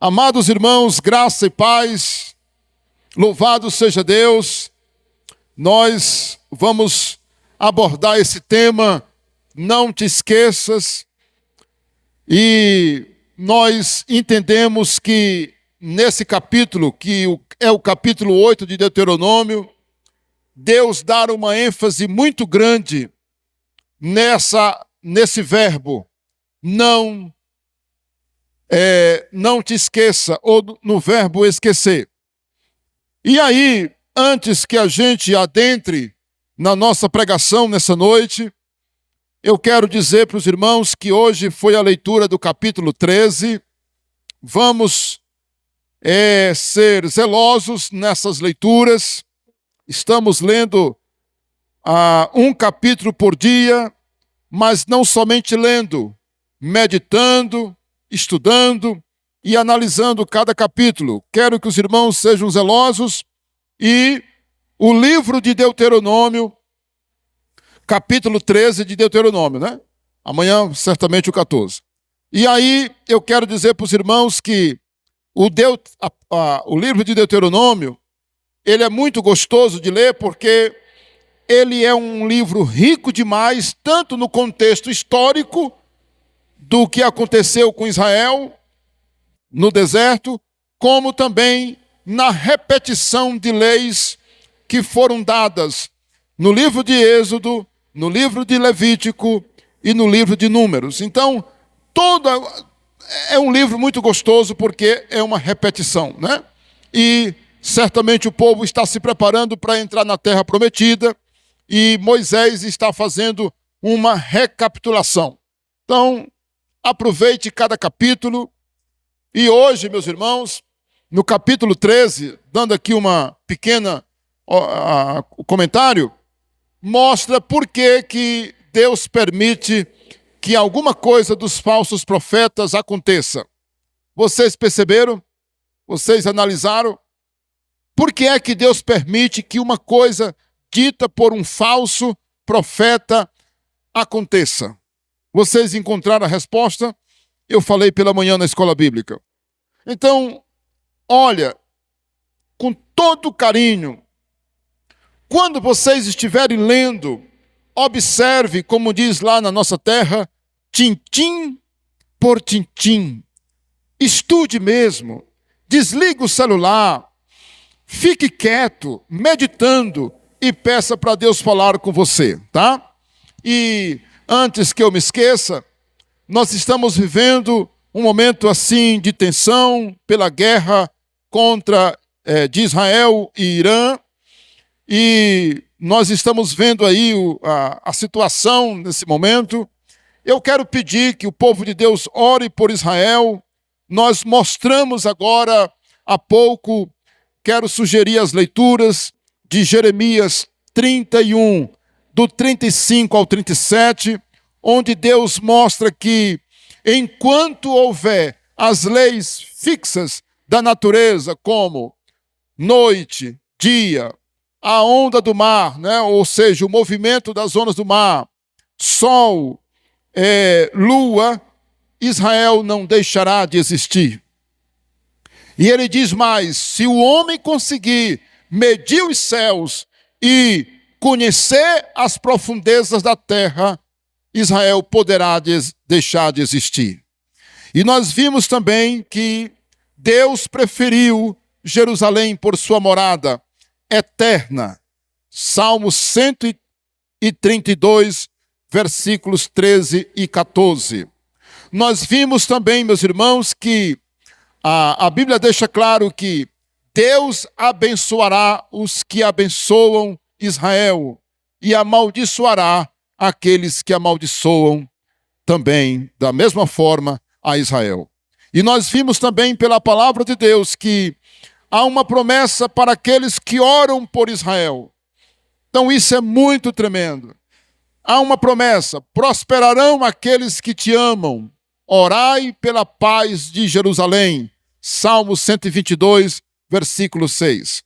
Amados irmãos, graça e paz, louvado seja Deus. Nós vamos abordar esse tema, não te esqueças, e nós entendemos que nesse capítulo, que é o capítulo 8 de Deuteronômio, Deus dá uma ênfase muito grande nesse verbo, não te esqueça, ou no verbo esquecer. E aí, antes que a gente adentre na nossa pregação nessa noite, eu quero dizer para os irmãos que hoje foi a leitura do capítulo 13. Vamos ser zelosos nessas leituras. Estamos lendo um capítulo por dia, mas não somente lendo, meditando, estudando e analisando cada capítulo. Quero que os irmãos sejam zelosos e o livro de Deuteronômio, capítulo 13 de Deuteronômio, né? Amanhã, certamente, o 14. E aí, eu quero dizer para os irmãos que o livro de Deuteronômio, ele é muito gostoso de ler porque ele é um livro rico demais, tanto no contexto histórico do que aconteceu com Israel no deserto, como também na repetição de leis que foram dadas no livro de Êxodo, no livro de Levítico e no livro de Números. Então, é um livro muito gostoso porque é uma repetição, né? E certamente o povo está se preparando para entrar na terra prometida e Moisés está fazendo uma recapitulação. Então, aproveite cada capítulo. E hoje, meus irmãos, no capítulo 13, dando aqui uma pequena comentário, mostra por que Deus permite que alguma coisa dos falsos profetas aconteça. Vocês perceberam? Vocês analisaram? Por que é que Deus permite que uma coisa dita por um falso profeta aconteça? Vocês encontraram a resposta? Eu falei pela manhã na escola bíblica. Então, olha, com todo carinho, quando vocês estiverem lendo, observe, como diz lá na nossa terra, tintim por tintim. Estude mesmo, desligue o celular, fique quieto, meditando e peça para Deus falar com você, tá? E antes que eu me esqueça, nós estamos vivendo um momento assim de tensão pela guerra de Israel e Irã, e nós estamos vendo aí a situação nesse momento. Eu quero pedir que o povo de Deus ore por Israel. Nós mostramos agora há pouco, quero sugerir as leituras de Jeremias 31, do 35 ao 37, onde Deus mostra que enquanto houver as leis fixas da natureza, como noite, dia, a onda do mar, né? Ou seja, o movimento das ondas do mar, sol, lua, Israel não deixará de existir. E ele diz mais: se o homem conseguir medir os céus e conhecer as profundezas da terra, Israel poderá deixar de existir. E nós vimos também que Deus preferiu Jerusalém por sua morada eterna. Salmo 132, versículos 13 e 14. Nós vimos também, meus irmãos, que a Bíblia deixa claro que Deus abençoará os que abençoam Israel e amaldiçoará aqueles que amaldiçoam também, da mesma forma, a Israel. E nós vimos também pela palavra de Deus que há uma promessa para aqueles que oram por Israel. Então isso é muito tremendo. Há uma promessa: prosperarão aqueles que te amam. Orai pela paz de Jerusalém. Salmo 122, versículo 6.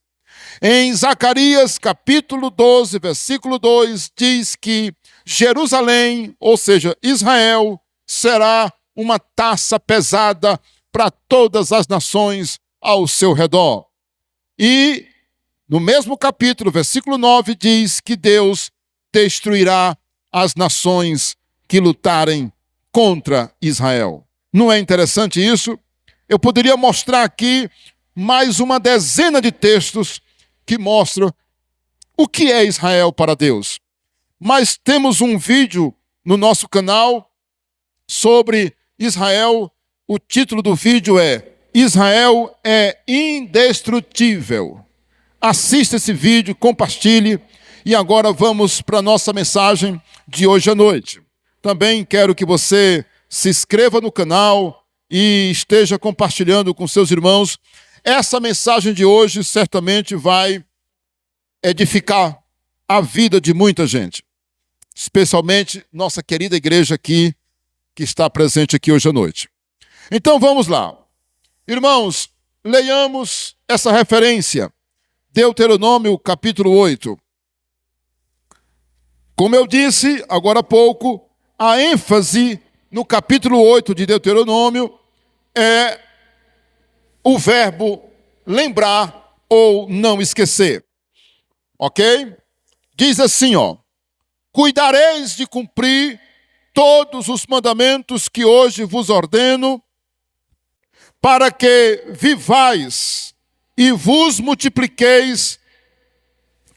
Em Zacarias, capítulo 12, versículo 2, diz que Jerusalém, ou seja, Israel, será uma taça pesada para todas as nações ao seu redor. E no mesmo capítulo, versículo 9, diz que Deus destruirá as nações que lutarem contra Israel. Não é interessante isso? Eu poderia mostrar aqui mais uma dezena de textos que mostram o que é Israel para Deus. Mas temos um vídeo no nosso canal sobre Israel. O título do vídeo é Israel é indestrutível. Assista esse vídeo, compartilhe. E agora vamos para a nossa mensagem de hoje à noite. Também quero que você se inscreva no canal e esteja compartilhando com seus irmãos. Essa mensagem de hoje certamente vai edificar a vida de muita gente, especialmente nossa querida igreja aqui, que está presente aqui hoje à noite. Então vamos lá. Irmãos, leiamos essa referência, Deuteronômio capítulo 8. Como eu disse agora há pouco, a ênfase no capítulo 8 de Deuteronômio é o verbo lembrar ou não esquecer. Ok? Diz assim, cuidareis de cumprir todos os mandamentos que hoje vos ordeno, para que vivais e vos multipliqueis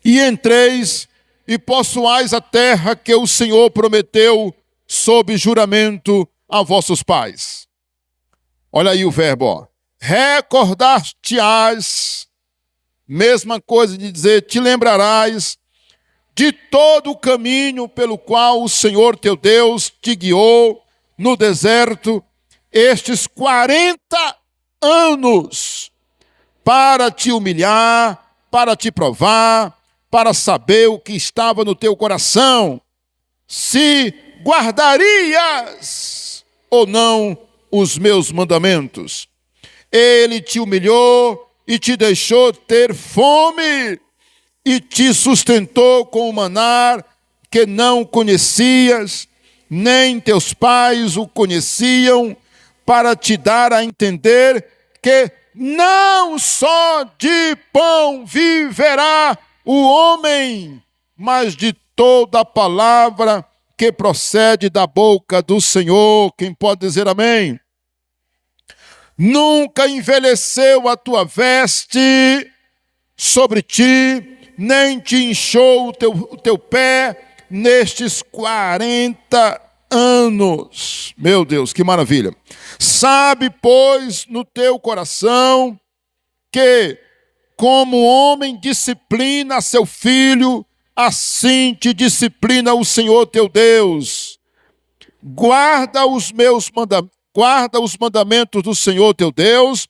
e entreis e possuais a terra que o Senhor prometeu sob juramento a vossos pais. Olha aí o verbo, recordar-te-ás, mesma coisa de dizer, te lembrarás de todo o caminho pelo qual o Senhor teu Deus te guiou no deserto estes 40 anos, para te humilhar, para te provar, para saber o que estava no teu coração, se guardarias ou não os meus mandamentos. Ele te humilhou e te deixou ter fome, e te sustentou com o maná que não conhecias, nem teus pais o conheciam, para te dar a entender que não só de pão viverá o homem, mas de toda a palavra que procede da boca do Senhor. Quem pode dizer amém? Nunca envelheceu a tua veste sobre ti, nem te inchou o teu pé nestes 40 anos. Meu Deus, que maravilha. Sabe, pois, no teu coração que, como o homem disciplina seu filho, assim te disciplina o Senhor teu Deus. Guarda os mandamentos do Senhor teu Deus,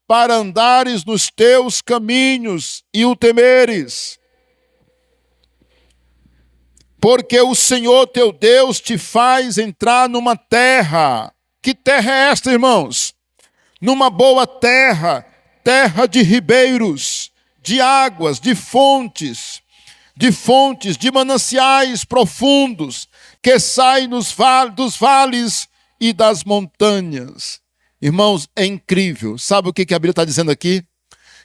para andares nos teus caminhos e o temeres. Porque o Senhor teu Deus te faz entrar numa terra. Que terra é esta, irmãos? Numa boa terra, terra de ribeiros, de águas, de fontes, de mananciais profundos, que saem dos vales e das montanhas. Irmãos, é incrível. Sabe o que a Bíblia está dizendo aqui?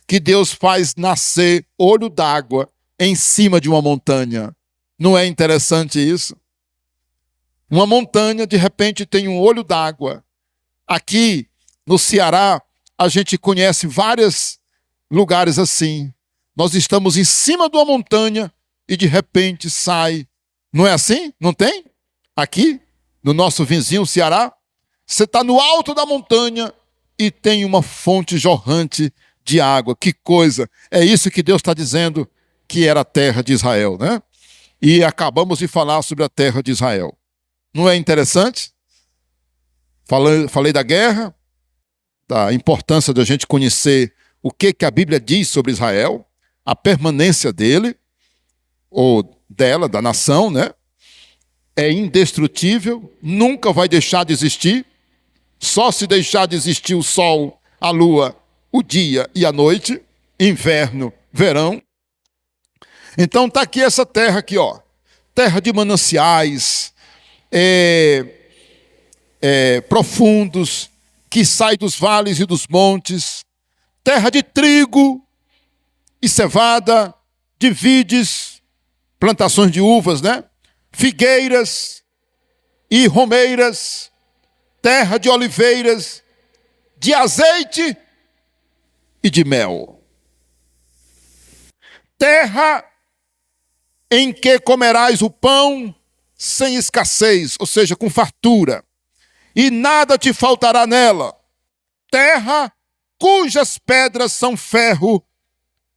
Que Deus faz nascer olho d'água em cima de uma montanha. Não é interessante isso? Uma montanha, de repente, tem um olho d'água. Aqui, no Ceará, a gente conhece vários lugares assim. Nós estamos em cima de uma montanha e, de repente, sai. Não é assim? Não tem? Aqui, no nosso vizinho Ceará, você está no alto da montanha e tem uma fonte jorrante de água. Que coisa! É isso que Deus está dizendo que era a terra de Israel, né? E acabamos de falar sobre a terra de Israel. Não é interessante? Falei da guerra, da importância da gente conhecer o que a Bíblia diz sobre Israel, a permanência dele, ou dela, da nação, né? É indestrutível, nunca vai deixar de existir. Só se deixar de existir o sol, a lua, o dia e a noite, inverno, verão. Então está aqui essa terra aqui, terra de mananciais profundos, que sai dos vales e dos montes, terra de trigo e cevada, de vides, plantações de uvas, né? Figueiras e romeiras, terra de oliveiras, de azeite e de mel. Terra em que comerás o pão sem escassez, ou seja, com fartura, e nada te faltará nela. Terra cujas pedras são ferro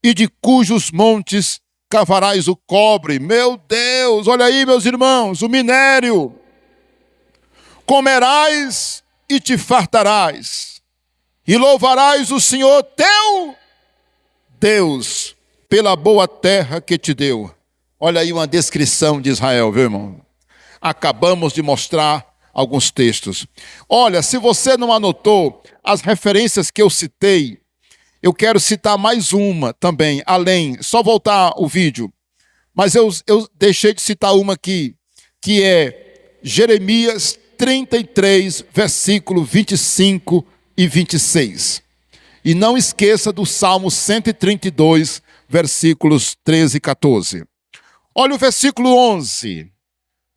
e de cujos montes cavarás o cobre. Meu Deus, olha aí, meus irmãos, o minério. Comerás e te fartarás, e louvarás o Senhor teu Deus pela boa terra que te deu. Olha aí uma descrição de Israel, viu, irmão? Acabamos de mostrar alguns textos. Olha, se você não anotou as referências que eu citei, eu quero citar mais uma também, além, só voltar o vídeo. Mas eu deixei de citar uma aqui, que é Jeremias 33, versículo 25 e 26. E não esqueça do Salmo 132, versículos 13 e 14. Olha o versículo 11.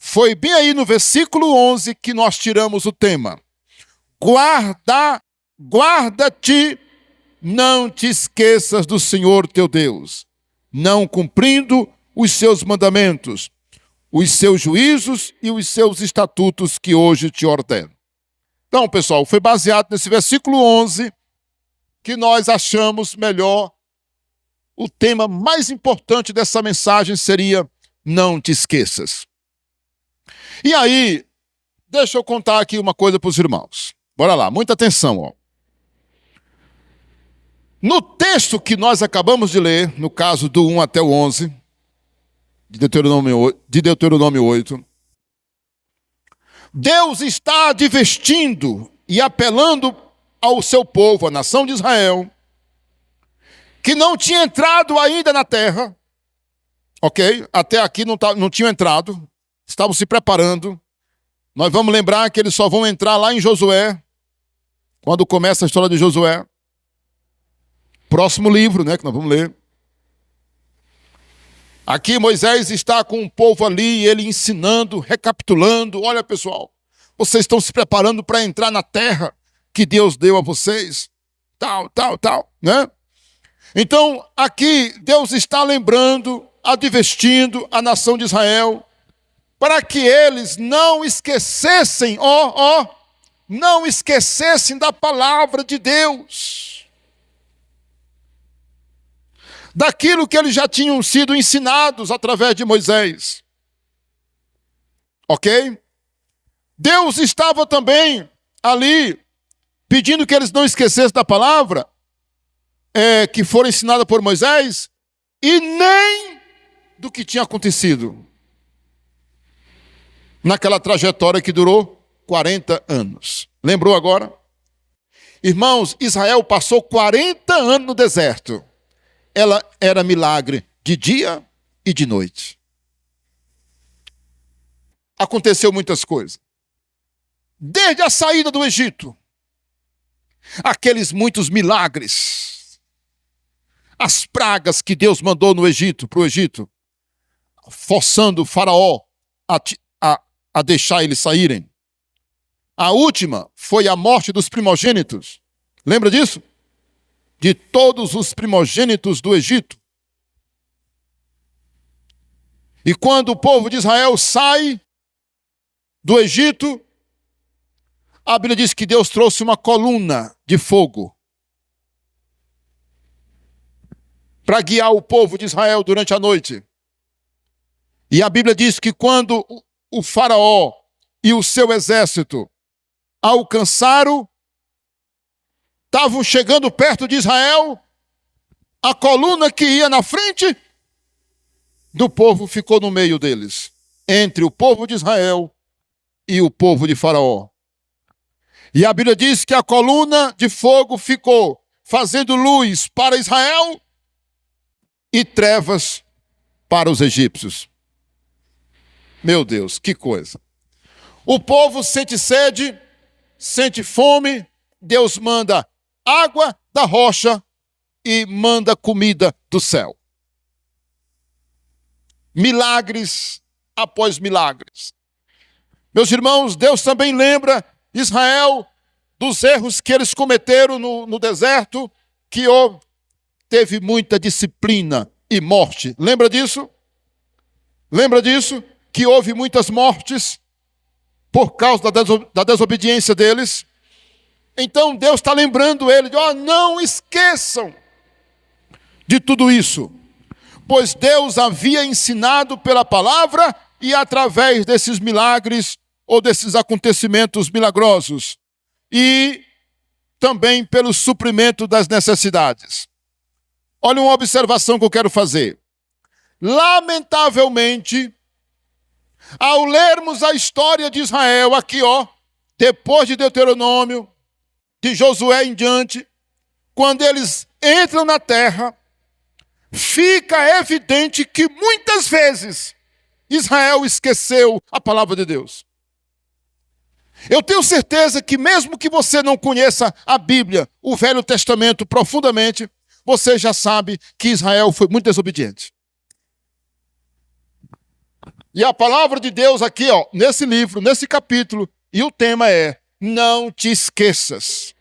Foi bem aí no versículo 11 que nós tiramos o tema. Guarda-te, não te esqueças do Senhor teu Deus, não cumprindo os seus mandamentos, os seus juízos e os seus estatutos que hoje te ordeno. Então, pessoal, foi baseado nesse versículo 11 que nós achamos melhor. O tema mais importante dessa mensagem seria: não te esqueças. E aí, deixa eu contar aqui uma coisa para os irmãos. Bora lá, muita atenção, ó. No texto que nós acabamos de ler, no caso do 1 até o 11, de Deuteronômio 8, Deus está advertindo e apelando ao seu povo, a nação de Israel, que não tinha entrado ainda na terra, ok? Até aqui não tinham entrado, estavam se preparando. Nós vamos lembrar que eles só vão entrar lá em Josué, quando começa a história de Josué. Próximo livro, né, que nós vamos ler. Aqui Moisés está com o povo ali, ele ensinando, recapitulando. Olha, pessoal, vocês estão se preparando para entrar na terra que Deus deu a vocês. Tal, né? Então, aqui Deus está lembrando, advertindo a nação de Israel, para que eles não esquecessem, não esquecessem da palavra de Deus, daquilo que eles já tinham sido ensinados através de Moisés. Ok? Deus estava também ali, pedindo que eles não esquecessem da palavra, que fora ensinada por Moisés, e nem do que tinha acontecido naquela trajetória que durou 40 anos. Lembrou agora? Irmãos, Israel passou 40 anos no deserto. Ela era milagre de dia e de noite. Aconteceu muitas coisas. Desde a saída do Egito, aqueles muitos milagres, as pragas que Deus mandou no Egito, para o Egito, forçando o faraó a deixar eles saírem. A última foi a morte dos primogênitos. Lembra disso? De todos os primogênitos do Egito. E quando o povo de Israel sai do Egito, a Bíblia diz que Deus trouxe uma coluna de fogo para guiar o povo de Israel durante a noite. E a Bíblia diz que quando o faraó e o seu exército alcançaram, estavam chegando perto de Israel, a coluna que ia na frente do povo ficou no meio deles, entre o povo de Israel e o povo de Faraó. E a Bíblia diz que a coluna de fogo ficou fazendo luz para Israel e trevas para os egípcios. Meu Deus, que coisa. O povo sente sede, sente fome, Deus manda água da rocha e manda comida do céu. Milagres após milagres. Meus irmãos, Deus também lembra Israel dos erros que eles cometeram no deserto, que teve muita disciplina e morte. Lembra disso? Lembra disso? Que houve muitas mortes por causa da desobediência deles. Então Deus está lembrando eles, não esqueçam de tudo isso, pois Deus havia ensinado pela palavra e através desses milagres ou desses acontecimentos milagrosos e também pelo suprimento das necessidades. Olha uma observação que eu quero fazer. Lamentavelmente, ao lermos a história de Israel aqui, depois de Deuteronômio, de Josué em diante, quando eles entram na terra, fica evidente que muitas vezes Israel esqueceu a palavra de Deus. Eu tenho certeza que mesmo que você não conheça a Bíblia, o Velho Testamento profundamente, você já sabe que Israel foi muito desobediente. E a palavra de Deus aqui, nesse livro, nesse capítulo, e o tema é: não te esqueças.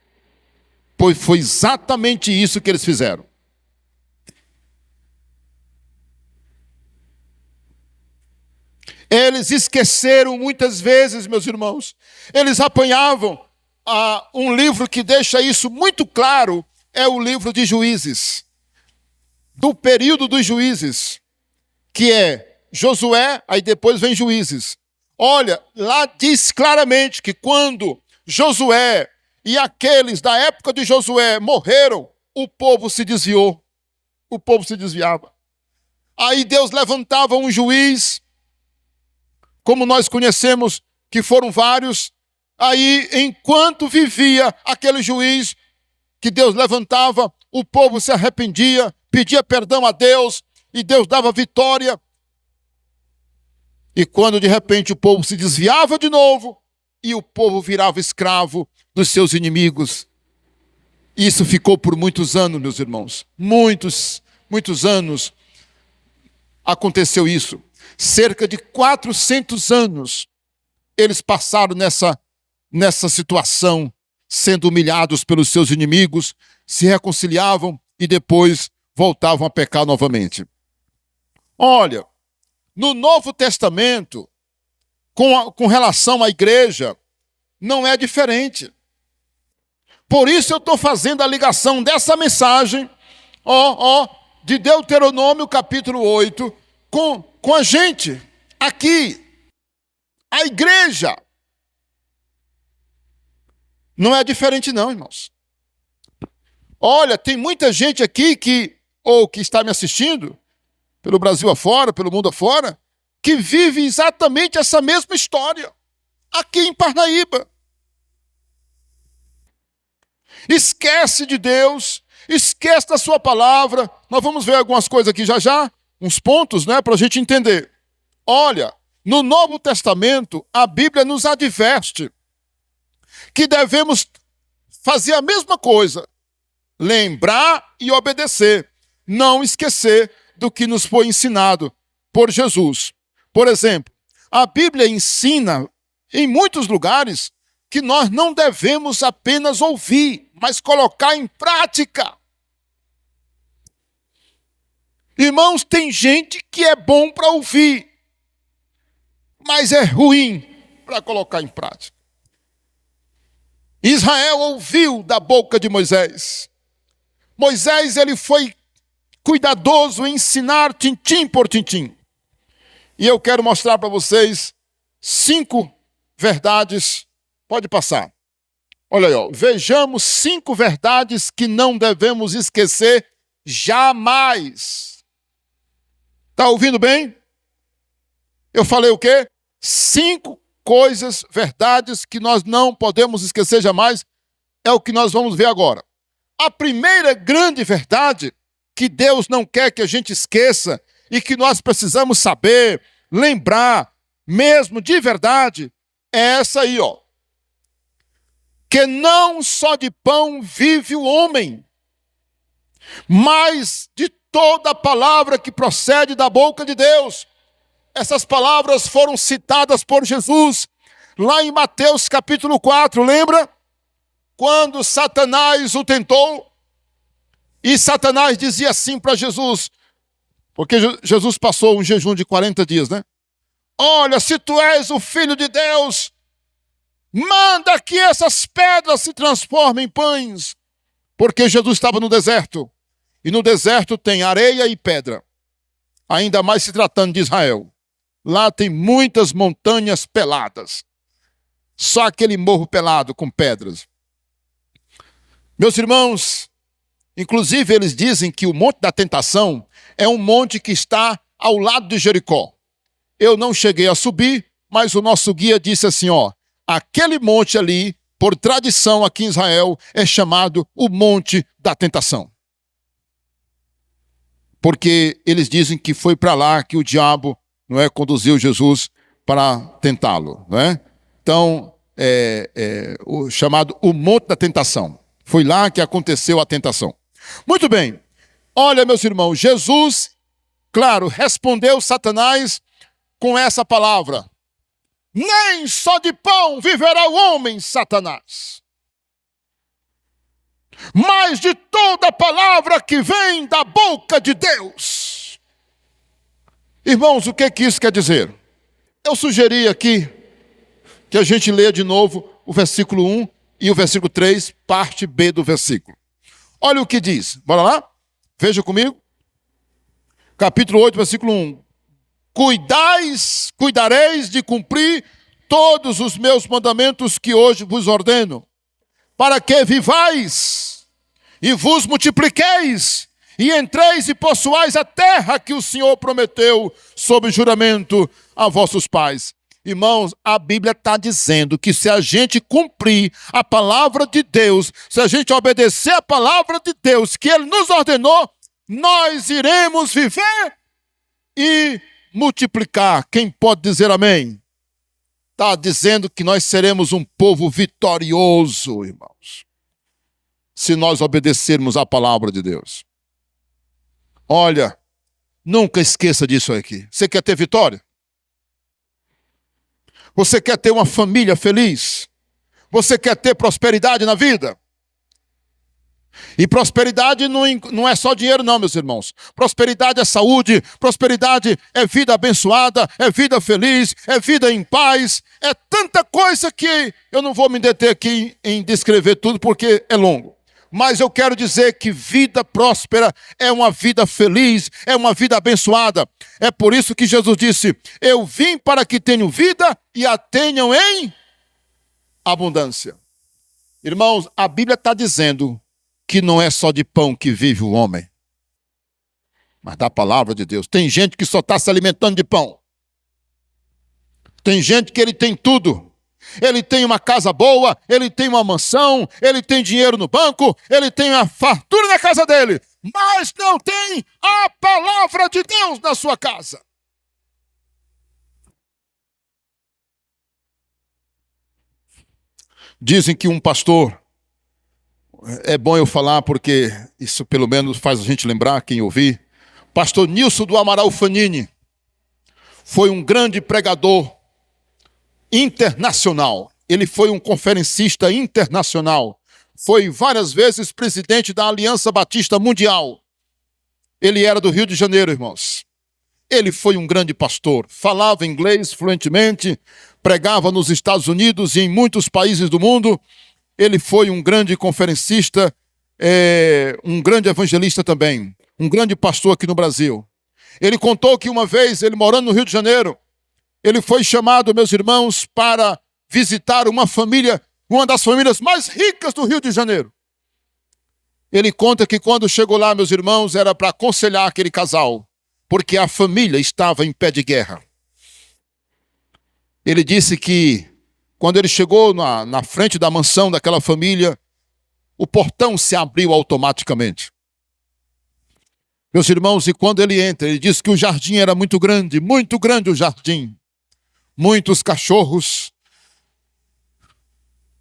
Pois foi exatamente isso que eles fizeram. Eles esqueceram muitas vezes, meus irmãos. Eles apanhavam um livro que deixa isso muito claro, é o livro de Juízes. Do período dos Juízes, que é Josué, aí depois vem Juízes. Olha, lá diz claramente que quando Josué e aqueles da época de Josué morreram, o povo se desviou. O povo se desviava. Aí Deus levantava um juiz, como nós conhecemos, que foram vários. Aí, enquanto vivia aquele juiz que Deus levantava, o povo se arrependia, pedia perdão a Deus, e Deus dava vitória. E quando de repente o povo se desviava de novo, e o povo virava escravo dos seus inimigos. Isso ficou por muitos anos, meus irmãos. Muitos anos aconteceu isso. Cerca de 400 anos eles passaram nessa situação, sendo humilhados pelos seus inimigos, se reconciliavam e depois voltavam a pecar novamente. Olha, no Novo Testamento, com relação à igreja, não é diferente. Por isso eu estou fazendo a ligação dessa mensagem, de Deuteronômio capítulo 8, com a gente, aqui, a igreja. Não é diferente não, irmãos. Olha, tem muita gente aqui que está me assistindo, pelo Brasil afora, pelo mundo afora, que vive exatamente essa mesma história, aqui em Parnaíba. Esquece de Deus, esquece da sua palavra. Nós vamos ver algumas coisas aqui já, uns pontos, para a gente entender. Olha, no Novo Testamento, a Bíblia nos adverte que devemos fazer a mesma coisa, lembrar e obedecer, não esquecer do que nos foi ensinado por Jesus. Por exemplo, a Bíblia ensina em muitos lugares que nós não devemos apenas ouvir, mas colocar em prática. Irmãos, tem gente que é bom para ouvir, mas é ruim para colocar em prática. Israel ouviu da boca de Moisés. Moisés, ele foi cuidadoso em ensinar tintim por tintim. E eu quero mostrar para vocês 5 verdades. Pode passar. Olha aí, vejamos 5 verdades que não devemos esquecer jamais. Está ouvindo bem? Eu falei o quê? 5 coisas, verdades que nós não podemos esquecer jamais, é o que nós vamos ver agora. A primeira grande verdade que Deus não quer que a gente esqueça e que nós precisamos saber, lembrar, mesmo de verdade, é essa aí, que não só de pão vive o homem, mas de toda palavra que procede da boca de Deus. Essas palavras foram citadas por Jesus lá em Mateus capítulo 4, lembra? Quando Satanás o tentou, e Satanás dizia assim para Jesus, porque Jesus passou um jejum de 40 dias, né? Olha, se tu és o Filho de Deus, manda que essas pedras se transformem em pães. Porque Jesus estava no deserto, e no deserto tem areia e pedra, ainda mais se tratando de Israel. Lá tem muitas montanhas peladas, só aquele morro pelado com pedras. Meus irmãos, inclusive eles dizem que o Monte da Tentação é um monte que está ao lado de Jericó. Eu não cheguei a subir, mas o nosso guia disse assim, ó, aquele monte ali, por tradição aqui em Israel, é chamado o Monte da Tentação. Porque eles dizem que foi para lá que o diabo, não é, conduziu Jesus para tentá-lo, não é? Então, o chamado o Monte da Tentação. Foi lá que aconteceu a tentação. Muito bem. Olha, meus irmãos, Jesus, claro, respondeu Satanás com essa palavra. Nem só de pão viverá o homem, Satanás, mas de toda palavra que vem da boca de Deus. Irmãos, o que isso quer dizer? Eu sugeri aqui que a gente leia de novo o versículo 1 e o versículo 3, parte B do versículo. Olha o que diz. Bora lá? Veja comigo. Capítulo 8, versículo 1. Cuidareis de cumprir todos os meus mandamentos que hoje vos ordeno, para que vivais e vos multipliqueis, e entreis e possuais a terra que o Senhor prometeu sob juramento a vossos pais. Irmãos, a Bíblia está dizendo que se a gente cumprir a palavra de Deus, se a gente obedecer a palavra de Deus que Ele nos ordenou, nós iremos viver e multiplicar. Quem pode dizer amém? Está dizendo que nós seremos um povo vitorioso, irmãos, se nós obedecermos a palavra de Deus. Olha, nunca esqueça disso aqui. Você quer ter vitória? Você quer ter uma família feliz? Você quer ter prosperidade na vida? E prosperidade não é só dinheiro não, meus irmãos. Prosperidade é saúde, prosperidade é vida abençoada, é vida feliz, é vida em paz. É tanta coisa que eu não vou me deter aqui em descrever tudo porque é longo. Mas eu quero dizer que vida próspera é uma vida feliz, é uma vida abençoada. É por isso que Jesus disse, eu vim para que tenham vida e a tenham em abundância. Irmãos, a Bíblia está dizendo que não é só de pão que vive o homem, mas da palavra de Deus. Tem gente que só está se alimentando de pão. Tem gente que ele tem tudo. Ele tem uma casa boa, ele tem uma mansão, ele tem dinheiro no banco, ele tem uma fartura na casa dele, mas não tem a palavra de Deus na sua casa. Dizem que um pastor, é bom eu falar porque isso pelo menos faz a gente lembrar, quem ouvir, pastor Nilson do Amaral Fanini, foi um grande pregador internacional. Ele foi um conferencista internacional. Foi várias vezes presidente da Aliança Batista Mundial. Ele era do Rio de Janeiro, irmãos. Ele foi um grande pastor. Falava inglês fluentemente, pregava nos Estados Unidos e em muitos países do mundo. Ele foi um grande conferencista, um grande evangelista também. Um grande pastor aqui no Brasil. Ele contou que uma vez, ele morando no Rio de Janeiro, ele foi chamado, meus irmãos, para visitar uma família, uma das famílias mais ricas do Rio de Janeiro. Ele conta que quando chegou lá, meus irmãos, era para aconselhar aquele casal, porque a família estava em pé de guerra. Ele disse que quando ele chegou na frente da mansão daquela família, o portão se abriu automaticamente. Meus irmãos, e quando ele entra, ele disse que o jardim era muito grande o jardim. Muitos cachorros,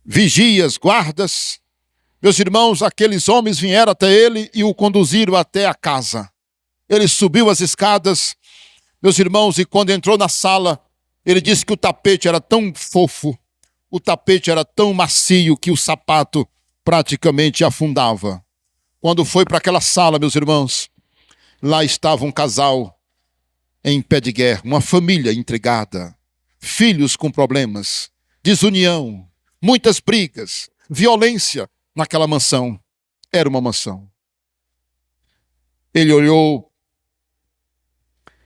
vigias, guardas. Meus irmãos, aqueles homens vieram até ele e o conduziram até a casa. Ele subiu as escadas, meus irmãos, e quando entrou na sala, ele disse que o tapete era tão fofo, o tapete era tão macio que o sapato praticamente afundava. Quando foi para aquela sala, meus irmãos, lá estava um casal em pé de guerra, uma família intrigada, filhos com problemas, desunião, muitas brigas, violência naquela mansão. Era uma mansão. Ele olhou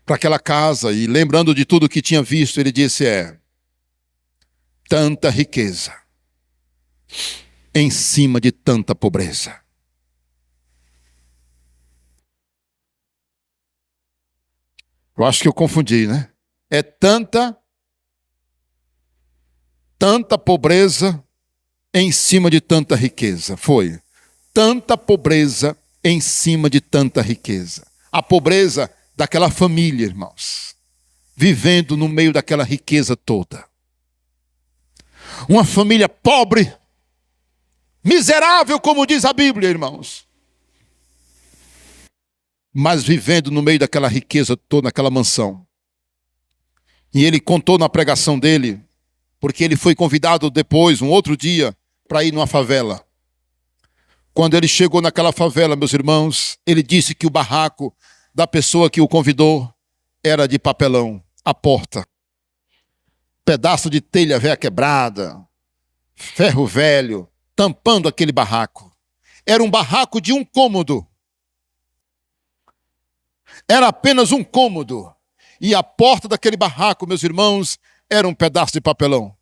para aquela casa e, lembrando de tudo que tinha visto, ele disse: tanta riqueza em cima de tanta pobreza. Eu acho que eu confundi, né? É tanta pobreza em cima de tanta riqueza. Foi. Tanta pobreza em cima de tanta riqueza. A pobreza daquela família, irmãos, vivendo no meio daquela riqueza toda. Uma família pobre, miserável, como diz a Bíblia, irmãos, mas vivendo no meio daquela riqueza toda, naquela mansão. E ele contou na pregação dele, porque ele foi convidado depois, um outro dia, para ir numa favela. Quando ele chegou naquela favela, meus irmãos, ele disse que o barraco da pessoa que o convidou era de papelão, a porta. Pedaço de telha velha quebrada, ferro velho, tampando aquele barraco. Era um barraco de um cômodo. Era apenas um cômodo. E a porta daquele barraco, meus irmãos, era um pedaço de papelão.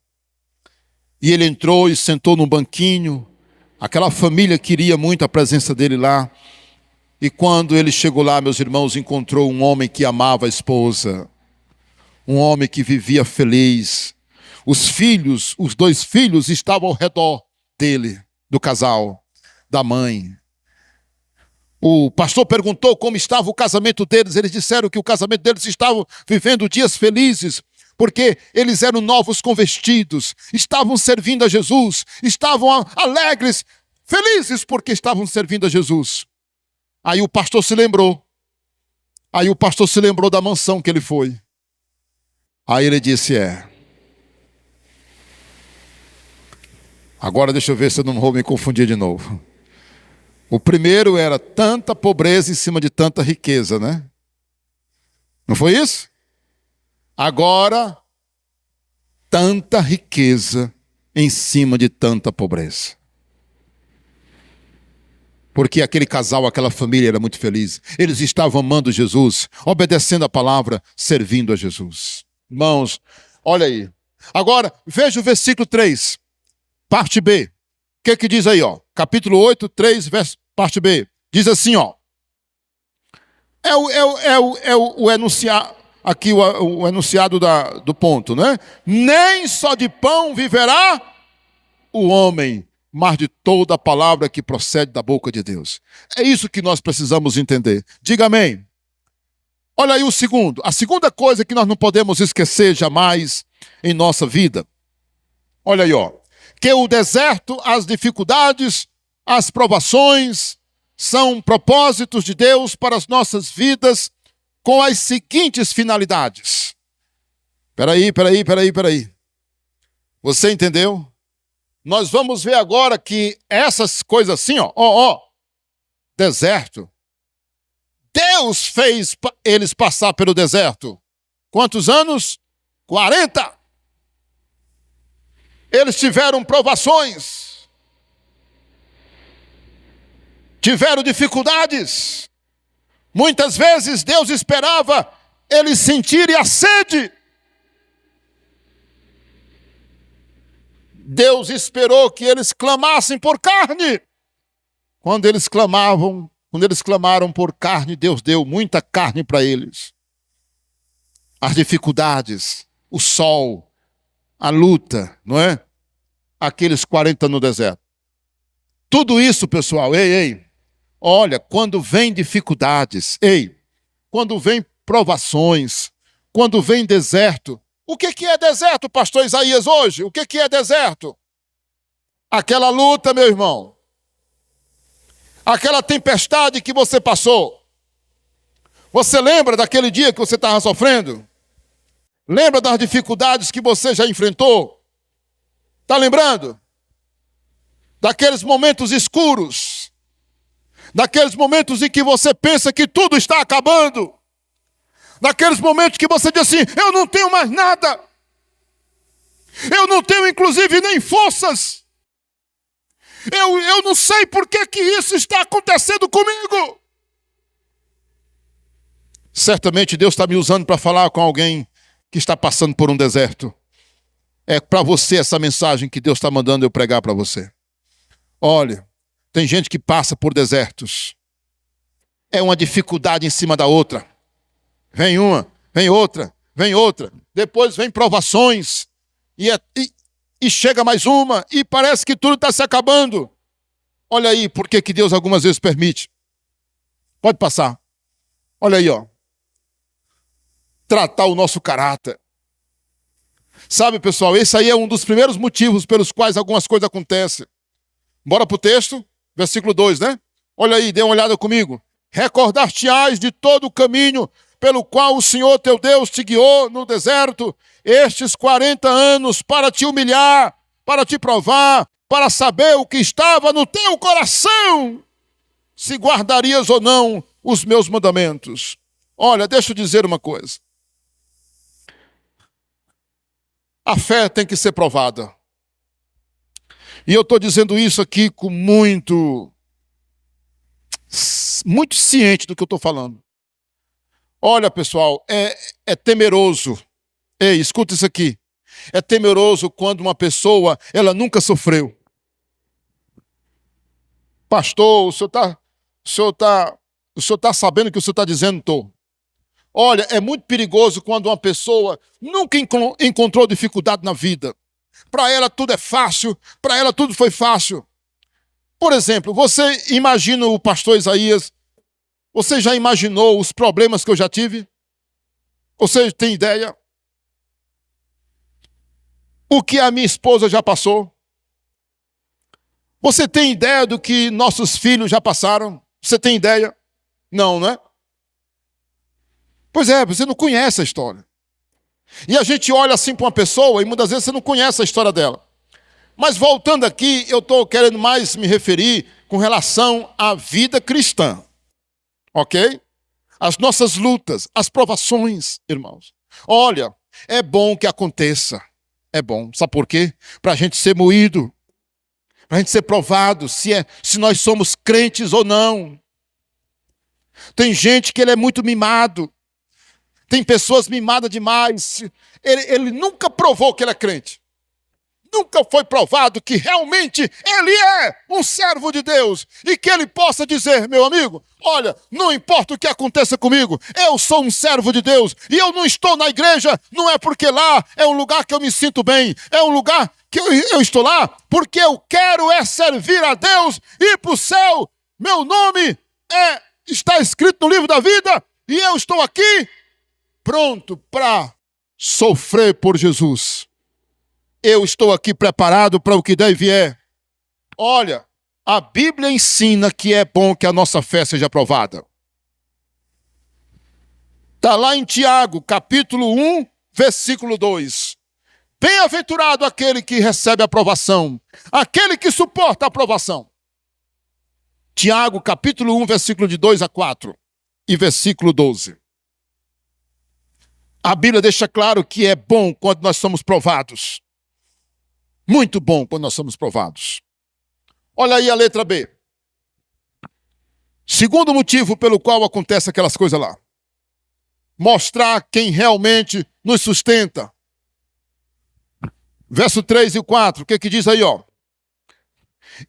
E ele entrou e sentou num banquinho. Aquela família queria muito a presença dele lá. E quando ele chegou lá, meus irmãos, encontrou um homem que amava a esposa. Um homem que vivia feliz. Os filhos, os 2 filhos estavam ao redor dele, do casal, da mãe. O pastor perguntou como estava o casamento deles. Eles disseram que o casamento deles estava vivendo dias felizes, porque eles eram novos convertidos, estavam servindo a Jesus, estavam alegres, felizes porque estavam servindo a Jesus. Aí o pastor se lembrou. Aí o pastor se lembrou da mansão que ele foi. Aí ele disse: agora deixa eu ver se eu não vou me confundir de novo. O primeiro era tanta pobreza em cima de tanta riqueza, né? Não foi isso? Agora, tanta riqueza em cima de tanta pobreza. Porque aquele casal, aquela família era muito feliz. Eles estavam amando Jesus, obedecendo a palavra, servindo a Jesus. Irmãos, olha aí. Agora, veja o versículo 3, parte B. O que diz aí, ó? Capítulo 8, 3, parte B. Diz assim, ó. O enunciado, aqui o enunciado do ponto, né? Nem só de pão viverá o homem, mas de toda a palavra que procede da boca de Deus. É isso que nós precisamos entender. Diga amém. Olha aí o segundo. A segunda coisa que nós não podemos esquecer jamais em nossa vida. Olha aí, ó. Que o deserto, as dificuldades, as provações são propósitos de Deus para as nossas vidas com as seguintes finalidades. Peraí. Você entendeu? Nós vamos ver agora que essas coisas assim, deserto. Deus fez eles passar pelo deserto. Quantos anos? 40. Eles tiveram provações, tiveram dificuldades. Muitas vezes Deus esperava eles sentirem a sede. Deus esperou que eles clamassem por carne. Quando eles clamaram por carne, Deus deu muita carne para eles. As dificuldades, o sol, a luta, não é? Aqueles 40 no deserto. Tudo isso, pessoal, olha, quando vem dificuldades, quando vem provações, quando vem deserto. O que é deserto, pastor Isaías, hoje? O que é deserto? Aquela luta, meu irmão, aquela tempestade que você passou. Você lembra daquele dia que você estava sofrendo? Lembra das dificuldades que você já enfrentou? Está lembrando? Daqueles momentos escuros, daqueles momentos em que você pensa que tudo está acabando, daqueles momentos que você diz assim, eu não tenho mais nada, eu não tenho inclusive nem forças, eu não sei por que isso está acontecendo comigo. Certamente Deus está me usando para falar com alguém que está passando por um deserto. É para você essa mensagem que Deus está mandando eu pregar para você. Olha, tem gente que passa por desertos. É uma dificuldade em cima da outra. Vem uma, vem outra, vem outra. Depois vem provações. E chega mais uma. E parece que tudo está se acabando. Olha aí por que Deus algumas vezes permite. Pode passar. Olha aí, ó. Tratar o nosso caráter. Sabe, pessoal, esse aí é um dos primeiros motivos pelos quais algumas coisas acontecem. Bora para o texto, versículo 2, né? Olha aí, dê uma olhada comigo. Recordar-te-ás de todo o caminho pelo qual o Senhor teu Deus te guiou no deserto, estes 40 anos, para te humilhar, para te provar, para saber o que estava no teu coração, se guardarias ou não os meus mandamentos. Olha, deixa eu dizer uma coisa. A fé tem que ser provada. E eu estou dizendo isso aqui com muito ciente do que eu estou falando. Olha, pessoal, é temeroso. Ei, escuta isso aqui. É temeroso quando uma pessoa, ela nunca sofreu. Pastor, o senhor tá sabendo o que o senhor está dizendo? Estou. Olha, é muito perigoso quando uma pessoa nunca encontrou dificuldade na vida. Para ela tudo é fácil, para ela tudo foi fácil. Por exemplo, você imagina o pastor Isaías, você já imaginou os problemas que eu já tive? Você tem ideia? O que a minha esposa já passou? Você tem ideia do que nossos filhos já passaram? Você tem ideia? Não, né? Pois é, você não conhece a história. E a gente olha assim para uma pessoa e muitas vezes você não conhece a história dela. Mas voltando aqui, eu estou querendo mais me referir com relação à vida cristã. Ok? As nossas lutas, as provações, irmãos. Olha, é bom que aconteça. É bom. Sabe por quê? Para a gente ser moído. Para a gente ser provado se nós somos crentes ou não. Tem gente que ele é muito mimado. Tem pessoas mimadas demais. Ele nunca provou que ele é crente. Nunca foi provado que realmente ele é um servo de Deus. E que ele possa dizer, meu amigo, olha, não importa o que aconteça comigo, eu sou um servo de Deus. E eu não estou na igreja, não é porque lá é um lugar que eu me sinto bem. É um lugar que eu estou lá porque eu quero servir a Deus e ir para o céu. Meu nome está escrito no livro da vida e eu estou aqui pronto para sofrer por Jesus. Eu estou aqui preparado para o que der e vier. Olha, a Bíblia ensina que é bom que a nossa fé seja aprovada. Está lá em Tiago, capítulo 1, versículo 2. Bem-aventurado aquele que recebe a aprovação, aquele que suporta a aprovação. Tiago, capítulo 1, versículo de 2 a 4 e versículo 12. A Bíblia deixa claro que é bom quando nós somos provados. Muito bom quando nós somos provados. Olha aí a letra B. Segundo motivo pelo qual acontece aquelas coisas lá. Mostrar quem realmente nos sustenta. Verso 3 e 4, o que diz aí, ó?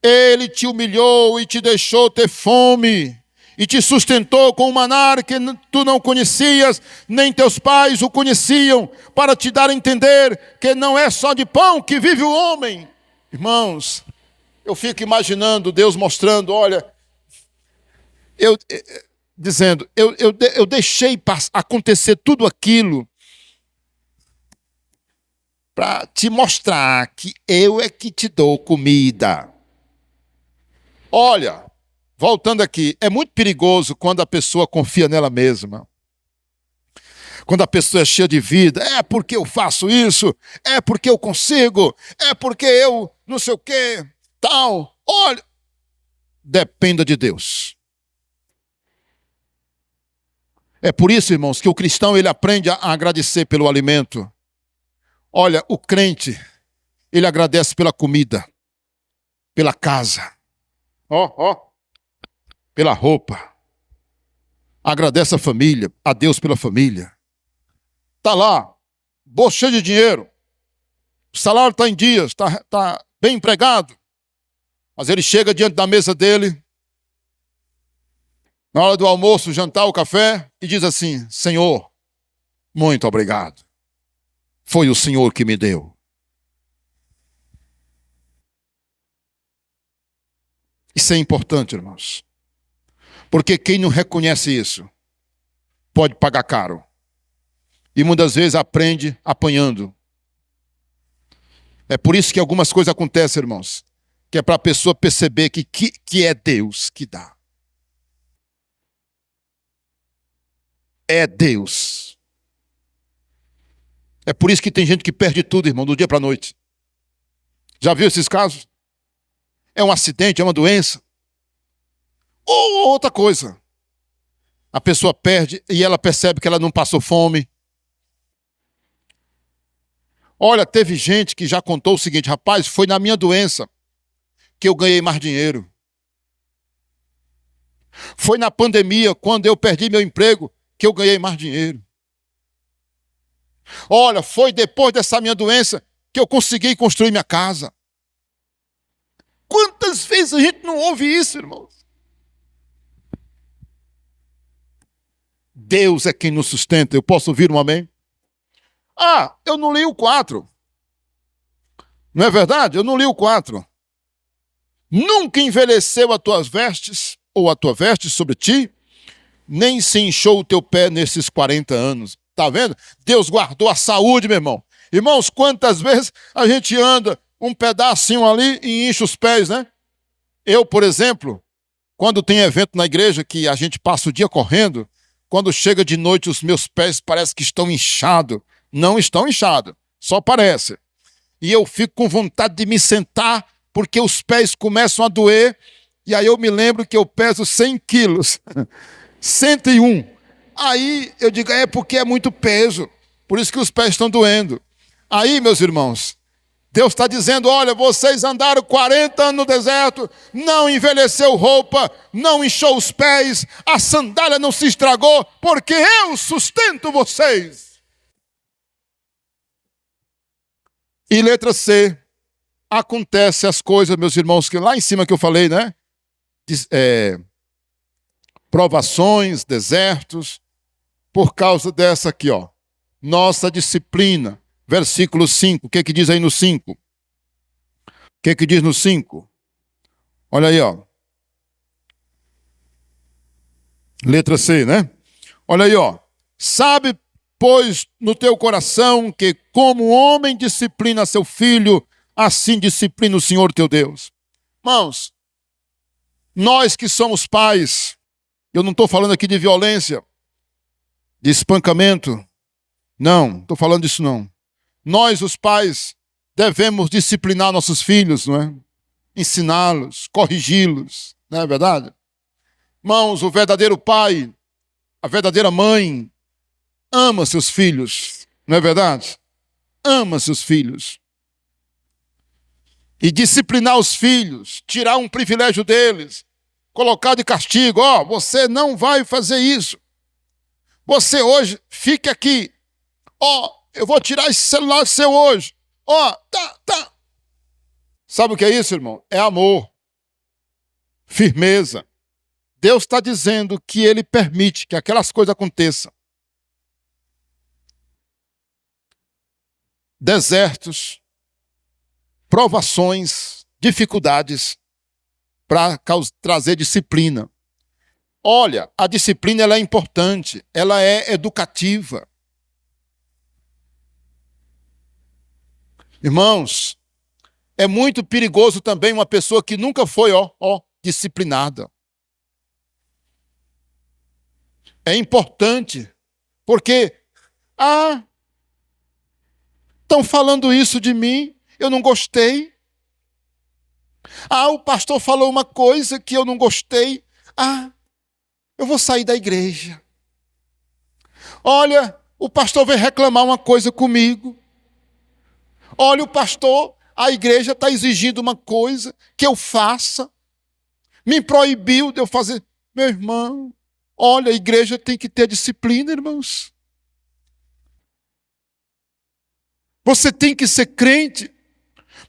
Ele te humilhou e te deixou ter fome, e te sustentou com um maná que tu não conhecias, nem teus pais o conheciam, para te dar a entender que não é só de pão que vive o homem. Irmãos, eu fico imaginando Deus mostrando, olha, eu deixei acontecer tudo aquilo para te mostrar que eu é que te dou comida. Olha, voltando aqui, é muito perigoso quando a pessoa confia nela mesma. Quando a pessoa é cheia de vida, é porque eu faço isso, é porque eu consigo, é porque eu não sei o quê, tal. Olha, dependa de Deus. É por isso, irmãos, que o cristão ele aprende a agradecer pelo alimento. Olha, o crente, ele agradece pela comida, pela casa, pela roupa. Agradece a família, a Deus pela família. Está lá, bolsa cheia de dinheiro, o salário está em dias, está bem empregado, mas ele chega diante da mesa dele, na hora do almoço, jantar, o café, e diz assim: Senhor, muito obrigado, foi o Senhor que me deu. Isso é importante, irmãos, porque quem não reconhece isso, pode pagar caro. E muitas vezes aprende apanhando. É por isso que algumas coisas acontecem, irmãos. Que é para a pessoa perceber que é Deus que dá. É Deus. É por isso que tem gente que perde tudo, irmão, do dia para a noite. Já viu esses casos? É um acidente, é uma doença. Ou outra coisa. A pessoa perde e ela percebe que ela não passou fome. Olha, teve gente que já contou o seguinte: rapaz, foi na minha doença que eu ganhei mais dinheiro. Foi na pandemia, quando eu perdi meu emprego, que eu ganhei mais dinheiro. Olha, foi depois dessa minha doença que eu consegui construir minha casa. Quantas vezes a gente não ouve isso, irmãos? Deus é quem nos sustenta. Eu posso ouvir um amém? Ah, eu não li o 4. Não é verdade? Eu não li o 4. Nunca envelheceu as tuas vestes, ou a tua veste sobre ti, nem se inchou o teu pé nesses 40 anos. Está vendo? Deus guardou a saúde, meu irmão. Irmãos, quantas vezes a gente anda um pedacinho ali e incha os pés, né? Eu, por exemplo, quando tem evento na igreja que a gente passa o dia correndo, quando chega de noite os meus pés parecem que estão inchados. Não estão inchados, só parece. E eu fico com vontade de me sentar, porque os pés começam a doer, e aí eu me lembro que eu peso 100 quilos, 101. Aí eu digo, é porque é muito peso, por isso que os pés estão doendo. Aí, meus irmãos, Deus está dizendo, olha, vocês andaram 40 anos no deserto, não envelheceu roupa, não inchou os pés, a sandália não se estragou, porque eu sustento vocês. E letra C, acontece as coisas, meus irmãos, que lá em cima que eu falei, né? Provações, desertos, por causa dessa aqui, ó. Nossa disciplina. Versículo 5. O que que diz aí no 5? O que que diz no 5? Olha aí, ó. Letra C, né? Olha aí, ó. Sabe, pois, no teu coração que como o homem disciplina seu filho, assim disciplina o Senhor teu Deus. Irmãos, nós que somos pais, eu não estou falando aqui de violência, de espancamento. Não, estou falando disso não. Nós, os pais, devemos disciplinar nossos filhos, não é? Ensiná-los, corrigi-los, não é verdade? Irmãos, o verdadeiro pai, a verdadeira mãe, ama seus filhos, não é verdade? Ama seus filhos. E disciplinar os filhos, tirar um privilégio deles, colocar de castigo, ó, você não vai fazer isso. Você hoje, fique aqui. Ó, eu vou tirar esse celular seu hoje. Ó, tá. Sabe o que é isso, irmão? É amor. Firmeza. Deus está dizendo que Ele permite que aquelas coisas aconteçam. Desertos, provações, dificuldades, para trazer disciplina. Olha, a disciplina ela é importante, ela é educativa. Irmãos, é muito perigoso também uma pessoa que nunca foi, disciplinada. É importante, porque, estão falando isso de mim, eu não gostei. O pastor falou uma coisa que eu não gostei. Eu vou sair da igreja. Olha, o pastor veio reclamar uma coisa comigo. Olha, o pastor, a igreja está exigindo uma coisa que eu faça. Me proibiu de eu fazer. Meu irmão, olha, a igreja tem que ter disciplina, irmãos. Você tem que ser crente.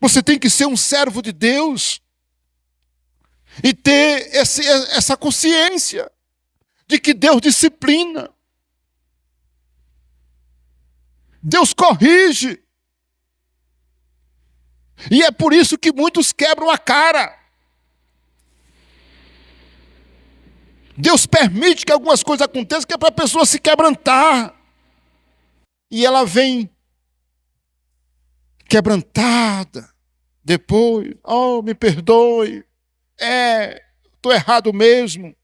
Você tem que ser um servo de Deus. E ter essa consciência de que Deus disciplina. Deus corrige. E é por isso que muitos quebram a cara. Deus permite que algumas coisas aconteçam que é para a pessoa se quebrantar. E ela vem quebrantada. Depois, me perdoe. Estou errado mesmo.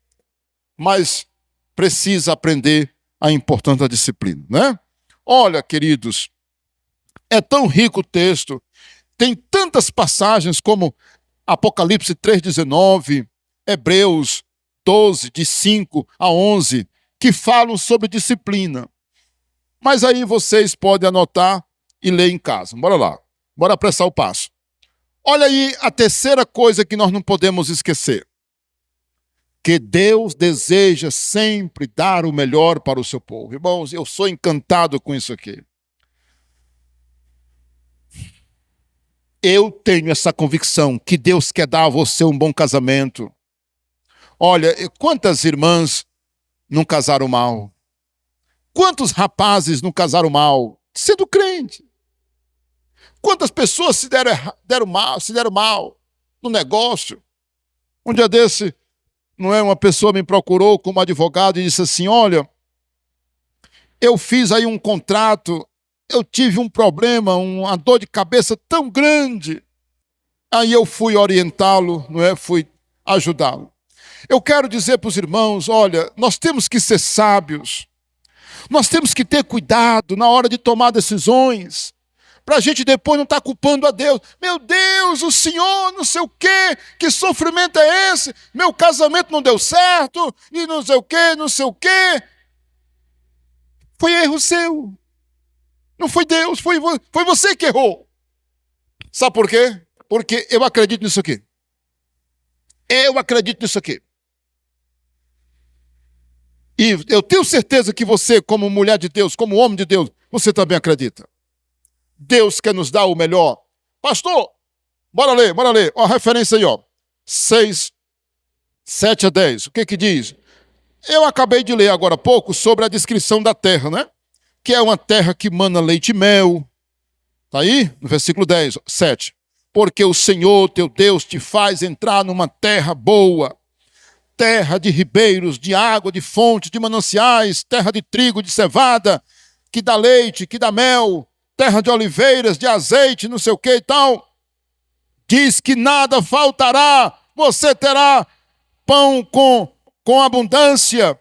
Mas precisa aprender a importância da disciplina, né? Olha, queridos, é tão rico o texto. Tem tantas passagens como Apocalipse 3,19, Hebreus 12, de 5 a 11, que falam sobre disciplina. Mas aí vocês podem anotar e ler em casa. Bora lá, bora apressar o passo. Olha aí a terceira coisa que nós não podemos esquecer. Que Deus deseja sempre dar o melhor para o seu povo. Irmãos, eu sou encantado com isso aqui. Eu tenho essa convicção que Deus quer dar a você um bom casamento. Olha, quantas irmãs não casaram mal? Quantos rapazes não casaram mal, sendo crente? Quantas pessoas se deram mal no negócio? Um dia desse, uma pessoa me procurou como advogado e disse assim, olha, eu fiz aí um contrato, eu tive um problema, uma dor de cabeça tão grande. Aí eu fui orientá-lo, fui ajudá-lo. Eu quero dizer para os irmãos, olha, nós temos que ser sábios. Nós temos que ter cuidado na hora de tomar decisões. Para a gente depois não estar culpando a Deus. Meu Deus, o Senhor, não sei o quê, que sofrimento é esse? Meu casamento não deu certo, e não sei o quê, não sei o quê. Foi erro seu. Não foi Deus, foi você que errou. Sabe por quê? Porque eu acredito nisso aqui. Eu acredito nisso aqui. E eu tenho certeza que você, como mulher de Deus, como homem de Deus, você também acredita. Deus quer nos dar o melhor. Pastor, bora ler. Ó, a referência aí, 6, 7 a 10. O que diz? Eu acabei de ler agora há pouco sobre a descrição da terra, né? Que é uma terra que mana leite e mel. Está aí? No versículo 10, 7. Porque o Senhor, teu Deus, te faz entrar numa terra boa, terra de ribeiros, de água, de fontes, de mananciais, terra de trigo, de cevada, que dá leite, que dá mel, terra de oliveiras, de azeite, não sei o que e tal. Diz que nada faltará, você terá pão com abundância,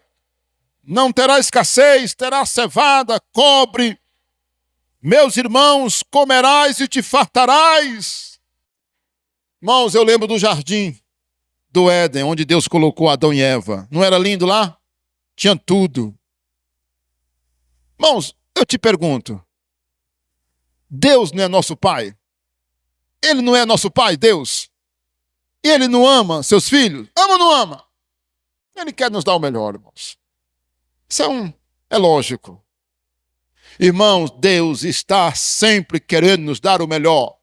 não terá escassez, terá cevada, cobre. Meus irmãos, comerás e te fartarás. Irmãos, eu lembro do jardim do Éden, onde Deus colocou Adão e Eva. Não era lindo lá? Tinha tudo. Irmãos, eu te pergunto, Deus não é nosso Pai? Ele não é nosso Pai, Deus? E Ele não ama seus filhos? Ama ou não ama? Ele quer nos dar o melhor, irmãos. Isso é lógico. Irmãos, Deus está sempre querendo nos dar o melhor.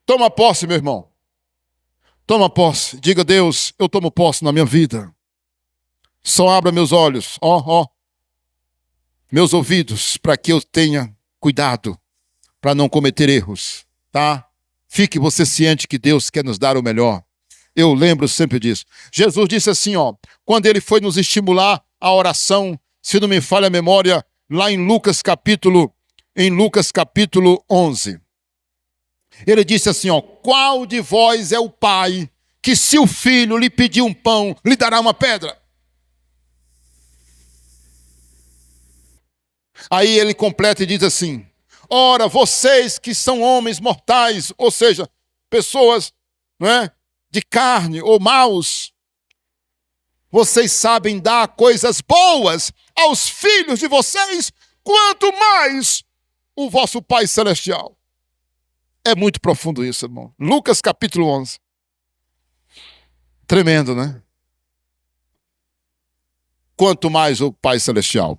Toma posse, meu irmão. Toma posse. Diga, Deus, eu tomo posse na minha vida. Só abra meus olhos, meus ouvidos, para que eu tenha cuidado, para não cometer erros, tá? Fique você ciente que Deus quer nos dar o melhor. Eu lembro sempre disso. Jesus disse assim, quando ele foi nos estimular a oração, se não me falha a memória, lá em Lucas capítulo em Lucas capítulo 11. Ele disse assim, ó, qual de vós é o pai que se o filho lhe pedir um pão, lhe dará uma pedra? Aí ele completa e diz assim, ora, vocês que são homens mortais, ou seja, pessoas, não é, de carne ou maus, vocês sabem dar coisas boas aos filhos de vocês, quanto mais o vosso Pai Celestial. É muito profundo isso, irmão. Lucas capítulo 11. Tremendo, né? Quanto mais o Pai Celestial.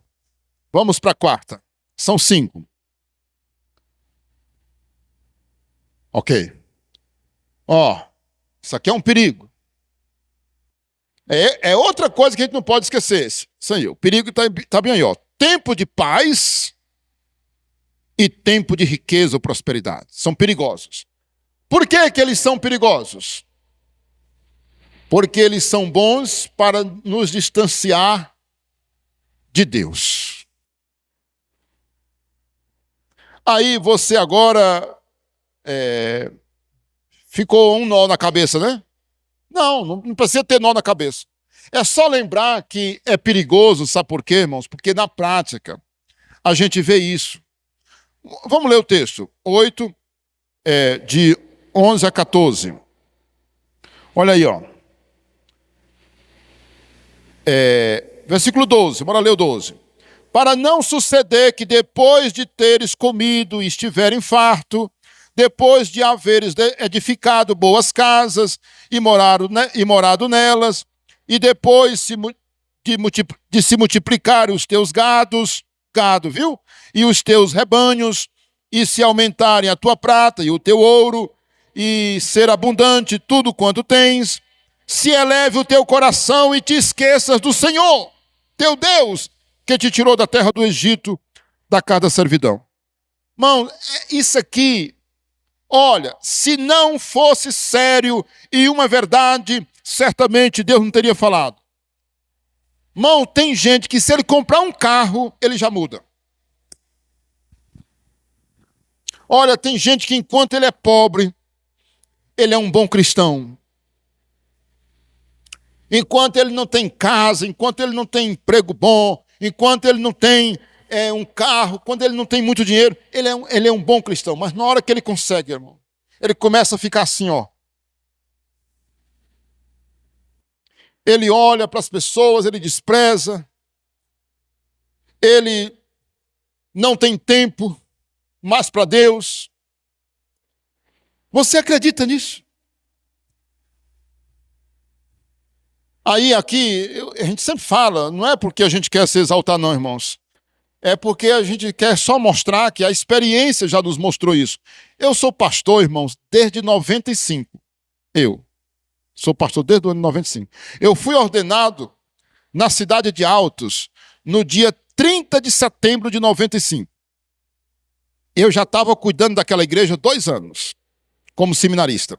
Vamos para a quarta. São 5. Ok. Ó, isso aqui é um perigo. É outra coisa que a gente não pode esquecer. Isso aí, o perigo tá bem aí, ó. Tempo de paz e tempo de riqueza ou prosperidade. São perigosos. Por que que eles são perigosos? Porque eles são bons para nos distanciar de Deus. Aí você agora ficou um nó na cabeça, né? Não precisa ter nó na cabeça. É só lembrar que é perigoso, sabe por quê, irmãos? Porque na prática a gente vê isso. Vamos ler o texto. 8, de 11 a 14. Olha aí, ó. Versículo 12, bora ler o 12. Para não suceder que depois de teres comido e estiveres farto, depois de haveres edificado boas casas e morado nelas, e depois de se multiplicarem os teus gado, viu? E os teus rebanhos, e se aumentarem a tua prata e o teu ouro, e ser abundante tudo quanto tens, se eleve o teu coração e te esqueças do Senhor, teu Deus, que te tirou da terra do Egito, da casa da servidão. Irmão, isso aqui, olha, se não fosse sério e uma verdade, certamente Deus não teria falado. Irmão, tem gente que se ele comprar um carro, ele já muda. Olha, tem gente que enquanto ele é pobre, ele é um bom cristão. Enquanto ele não tem casa, enquanto ele não tem emprego bom, enquanto ele não tem um carro, quando ele não tem muito dinheiro, ele é um bom cristão. Mas na hora que ele consegue, irmão, ele começa a ficar assim, ó. Ele olha para as pessoas, ele despreza, ele não tem tempo mais para Deus. Você acredita nisso? Aí aqui, a gente sempre fala, não é porque a gente quer se exaltar não, irmãos. É porque a gente quer só mostrar que a experiência já nos mostrou isso. Eu sou pastor, irmãos, desde 95. Eu sou pastor desde o ano 95. Eu fui ordenado na cidade de Altos no dia 30 de setembro de 95. Eu já estava cuidando daquela igreja 2 anos, como seminarista.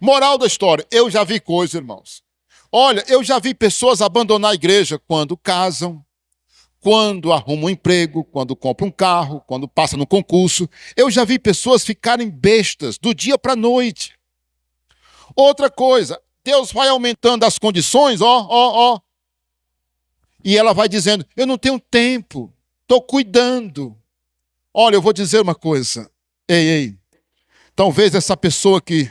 Moral da história, eu já vi coisas, irmãos. Olha, eu já vi pessoas abandonar a igreja quando casam, quando arrumam um emprego, quando compram um carro, quando passam no concurso. Eu já vi pessoas ficarem bestas do dia para a noite. Outra coisa, Deus vai aumentando as condições, ó. E ela vai dizendo, eu não tenho tempo, estou cuidando. Olha, eu vou dizer uma coisa. Ei, talvez essa pessoa que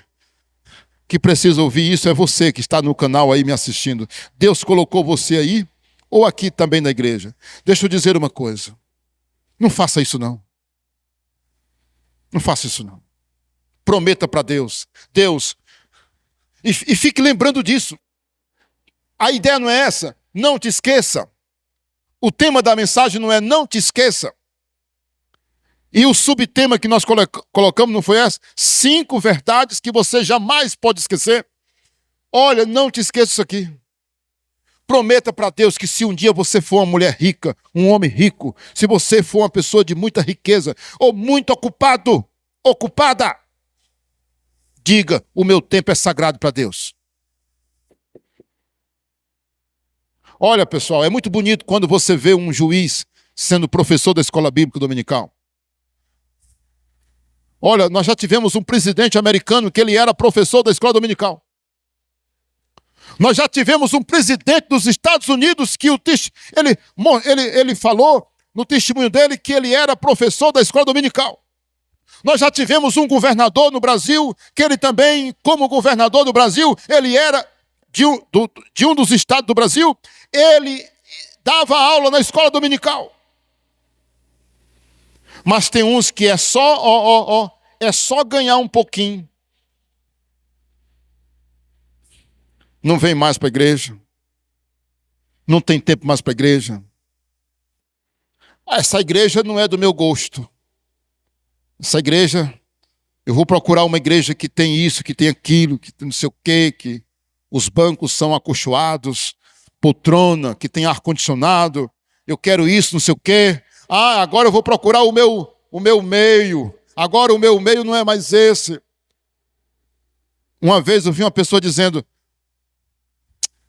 precisa ouvir isso é você que está no canal aí me assistindo. Deus colocou você aí, ou aqui também na igreja. Deixa eu dizer uma coisa. Não faça isso não. Não faça isso não. Prometa para Deus. Deus. E fique lembrando disso. A ideia não é essa. Não te esqueça. O tema da mensagem não é não te esqueça. E o subtema que nós colocamos não foi essa? 5 verdades que você jamais pode esquecer. Olha, não te esqueça isso aqui. Prometa para Deus que se um dia você for uma mulher rica, um homem rico, se você for uma pessoa de muita riqueza, ou muito ocupada, diga, o meu tempo é sagrado para Deus. Olha, pessoal, é muito bonito quando você vê um juiz sendo professor da escola bíblica dominical. Olha, nós já tivemos um presidente americano que ele era professor da escola dominical. Nós já tivemos um presidente dos Estados Unidos que ele falou no testemunho dele que ele era professor da escola dominical. Nós já tivemos um governador no Brasil que ele também, como governador do Brasil, ele era de um dos estados do Brasil, ele dava aula na escola dominical. Mas tem uns que é só ganhar um pouquinho. Não vem mais para a igreja. Não tem tempo mais para a igreja. Essa igreja não é do meu gosto. Essa igreja, eu vou procurar uma igreja que tem isso, que tem aquilo, que tem não sei o quê, que os bancos são acolchoados, poltrona, que tem ar-condicionado. Eu quero isso, não sei o quê. Ah, agora eu vou procurar o meu meio. Agora o meu meio não é mais esse. Uma vez eu vi uma pessoa dizendo: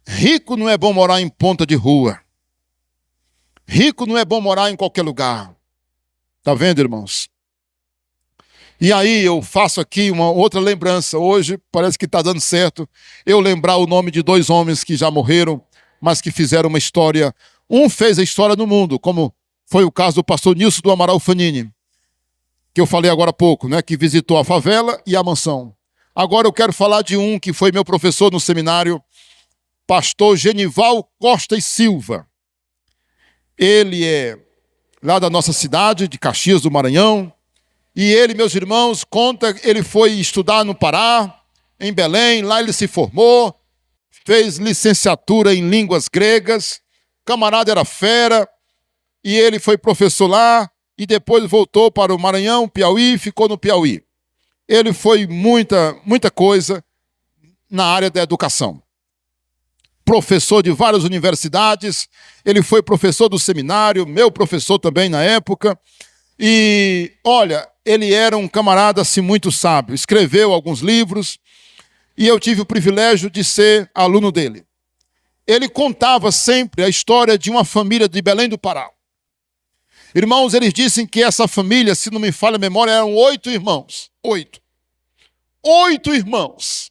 rico não é bom morar em ponta de rua. Rico não é bom morar em qualquer lugar. Está vendo, irmãos? E aí eu faço aqui uma outra lembrança. Hoje parece que está dando certo eu lembrar o nome de 2 homens que já morreram, mas que fizeram uma história. Um fez a história no mundo, como foi o caso do pastor Nilson do Amaral Fanini, que eu falei agora há pouco, né, que visitou a favela e a mansão. Agora eu quero falar de um que foi meu professor no seminário, pastor Genival Costa e Silva. Ele é lá da nossa cidade, de Caxias do Maranhão, e ele, meus irmãos, conta, ele foi estudar no Pará, em Belém, lá ele se formou, fez licenciatura em línguas gregas, camarada era fera, e ele foi professor lá, e depois voltou para o Maranhão, Piauí, e ficou no Piauí. Ele foi muita coisa na área da educação. Professor de várias universidades, ele foi professor do seminário, meu professor também na época, e olha, ele era um camarada assim muito sábio, escreveu alguns livros, e eu tive o privilégio de ser aluno dele. Ele contava sempre a história de uma família de Belém do Pará. Irmãos, eles dizem que essa família, se não me falha a memória, eram 8 irmãos. 8. 8 irmãos.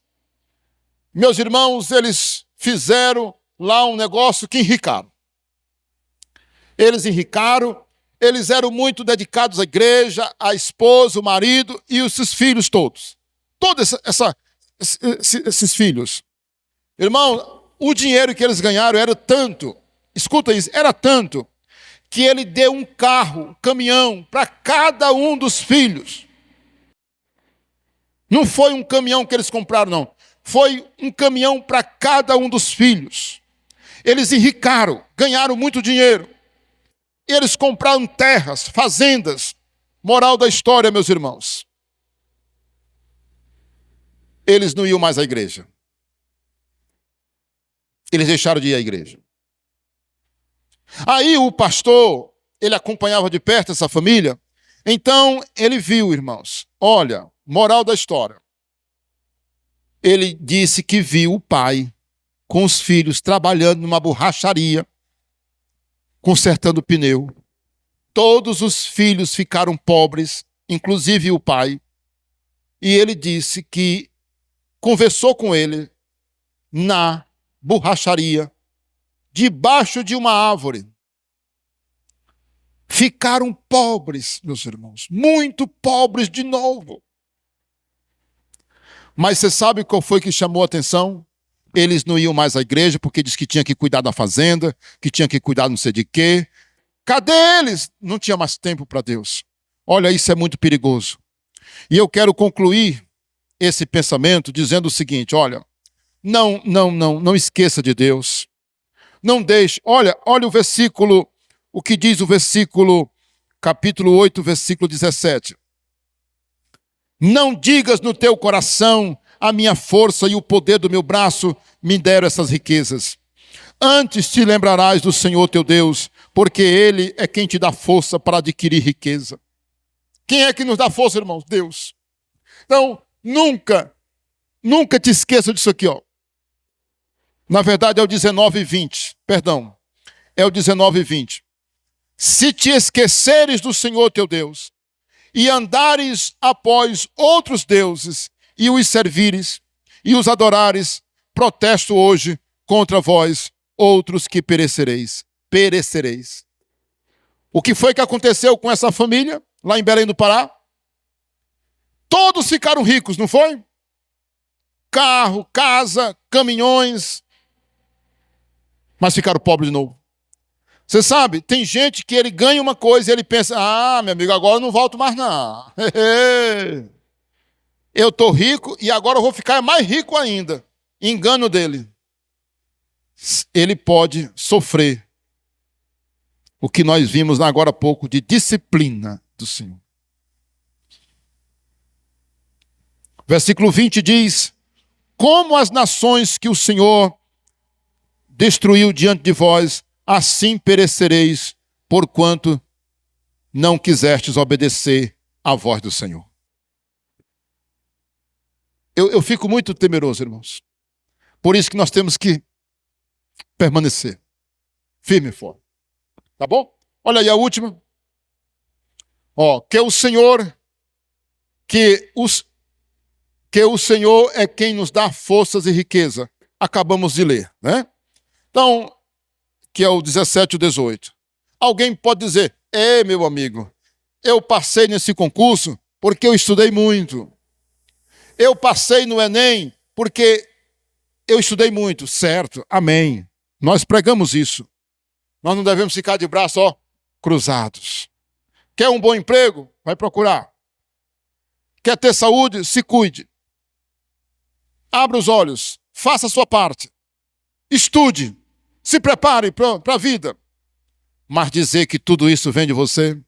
Meus irmãos, eles fizeram lá um negócio que enricaram. Eles enricaram, eles eram muito dedicados à igreja, à esposa, o marido e os seus filhos todos. Todos esses filhos. Irmão, o dinheiro que eles ganharam era tanto, escuta isso, era tanto, que ele deu um carro, um caminhão, para cada um dos filhos. Não foi um caminhão que eles compraram, não. Foi um caminhão para cada um dos filhos. Eles enricaram, ganharam muito dinheiro. Eles compraram terras, fazendas. Moral da história, meus irmãos. Eles não iam mais à igreja. Eles deixaram de ir à igreja. Aí o pastor, ele acompanhava de perto essa família. Então ele viu, irmãos. Olha, moral da história. Ele disse que viu o pai com os filhos trabalhando numa borracharia, consertando pneu. Todos os filhos ficaram pobres, inclusive o pai. E ele disse que conversou com ele na borracharia, debaixo de uma árvore. Ficaram pobres, meus irmãos, muito pobres de novo. Mas você sabe qual foi que chamou a atenção? Eles não iam mais à igreja porque diz que tinha que cuidar da fazenda, que tinha que cuidar não sei de quê. Cadê eles? Não tinha mais tempo para Deus. Olha, isso é muito perigoso. E eu quero concluir esse pensamento dizendo o seguinte, olha, não esqueça de Deus. Não deixe, olha o versículo, o que diz o versículo, capítulo 8, versículo 17. Não digas no teu coração, a minha força e o poder do meu braço me deram essas riquezas. Antes te lembrarás do Senhor teu Deus, porque Ele é quem te dá força para adquirir riqueza. Quem é que nos dá força, irmãos? Deus. Então, nunca te esqueça disso aqui, ó. Na verdade é o 19:20, perdão, é o 19:20. Se te esqueceres do Senhor teu Deus, e andares após outros deuses, e os servires, e os adorares, protesto hoje contra vós, outros que perecereis. Perecereis. O que foi que aconteceu com essa família, lá em Belém do Pará? Todos ficaram ricos, não foi? Carro, casa, caminhões, mas ficaram pobres de novo. Você sabe, tem gente que ele ganha uma coisa e ele pensa, meu amigo, agora eu não volto mais não. Eu estou rico e agora eu vou ficar mais rico ainda. Engano dele. Ele pode sofrer o que nós vimos agora há pouco de disciplina do Senhor. Versículo 20 diz, como as nações que o Senhor destruiu diante de vós, assim perecereis, porquanto não quisestes obedecer à voz do Senhor. Eu fico muito temeroso, irmãos. Por isso que nós temos que permanecer firme e forte. Tá bom? Olha aí a última. Que o Senhor é quem nos dá forças e riqueza. Acabamos de ler, né? Então, que é o 17 e o 18. Alguém pode dizer, meu amigo, eu passei nesse concurso porque eu estudei muito. Eu passei no Enem porque eu estudei muito. Certo, amém. Nós pregamos isso. Nós não devemos ficar de braços, cruzados. Quer um bom emprego? Vai procurar. Quer ter saúde? Se cuide. Abra os olhos. Faça a sua parte. Estude. Se prepare para a vida. Mas dizer que tudo isso vem de você,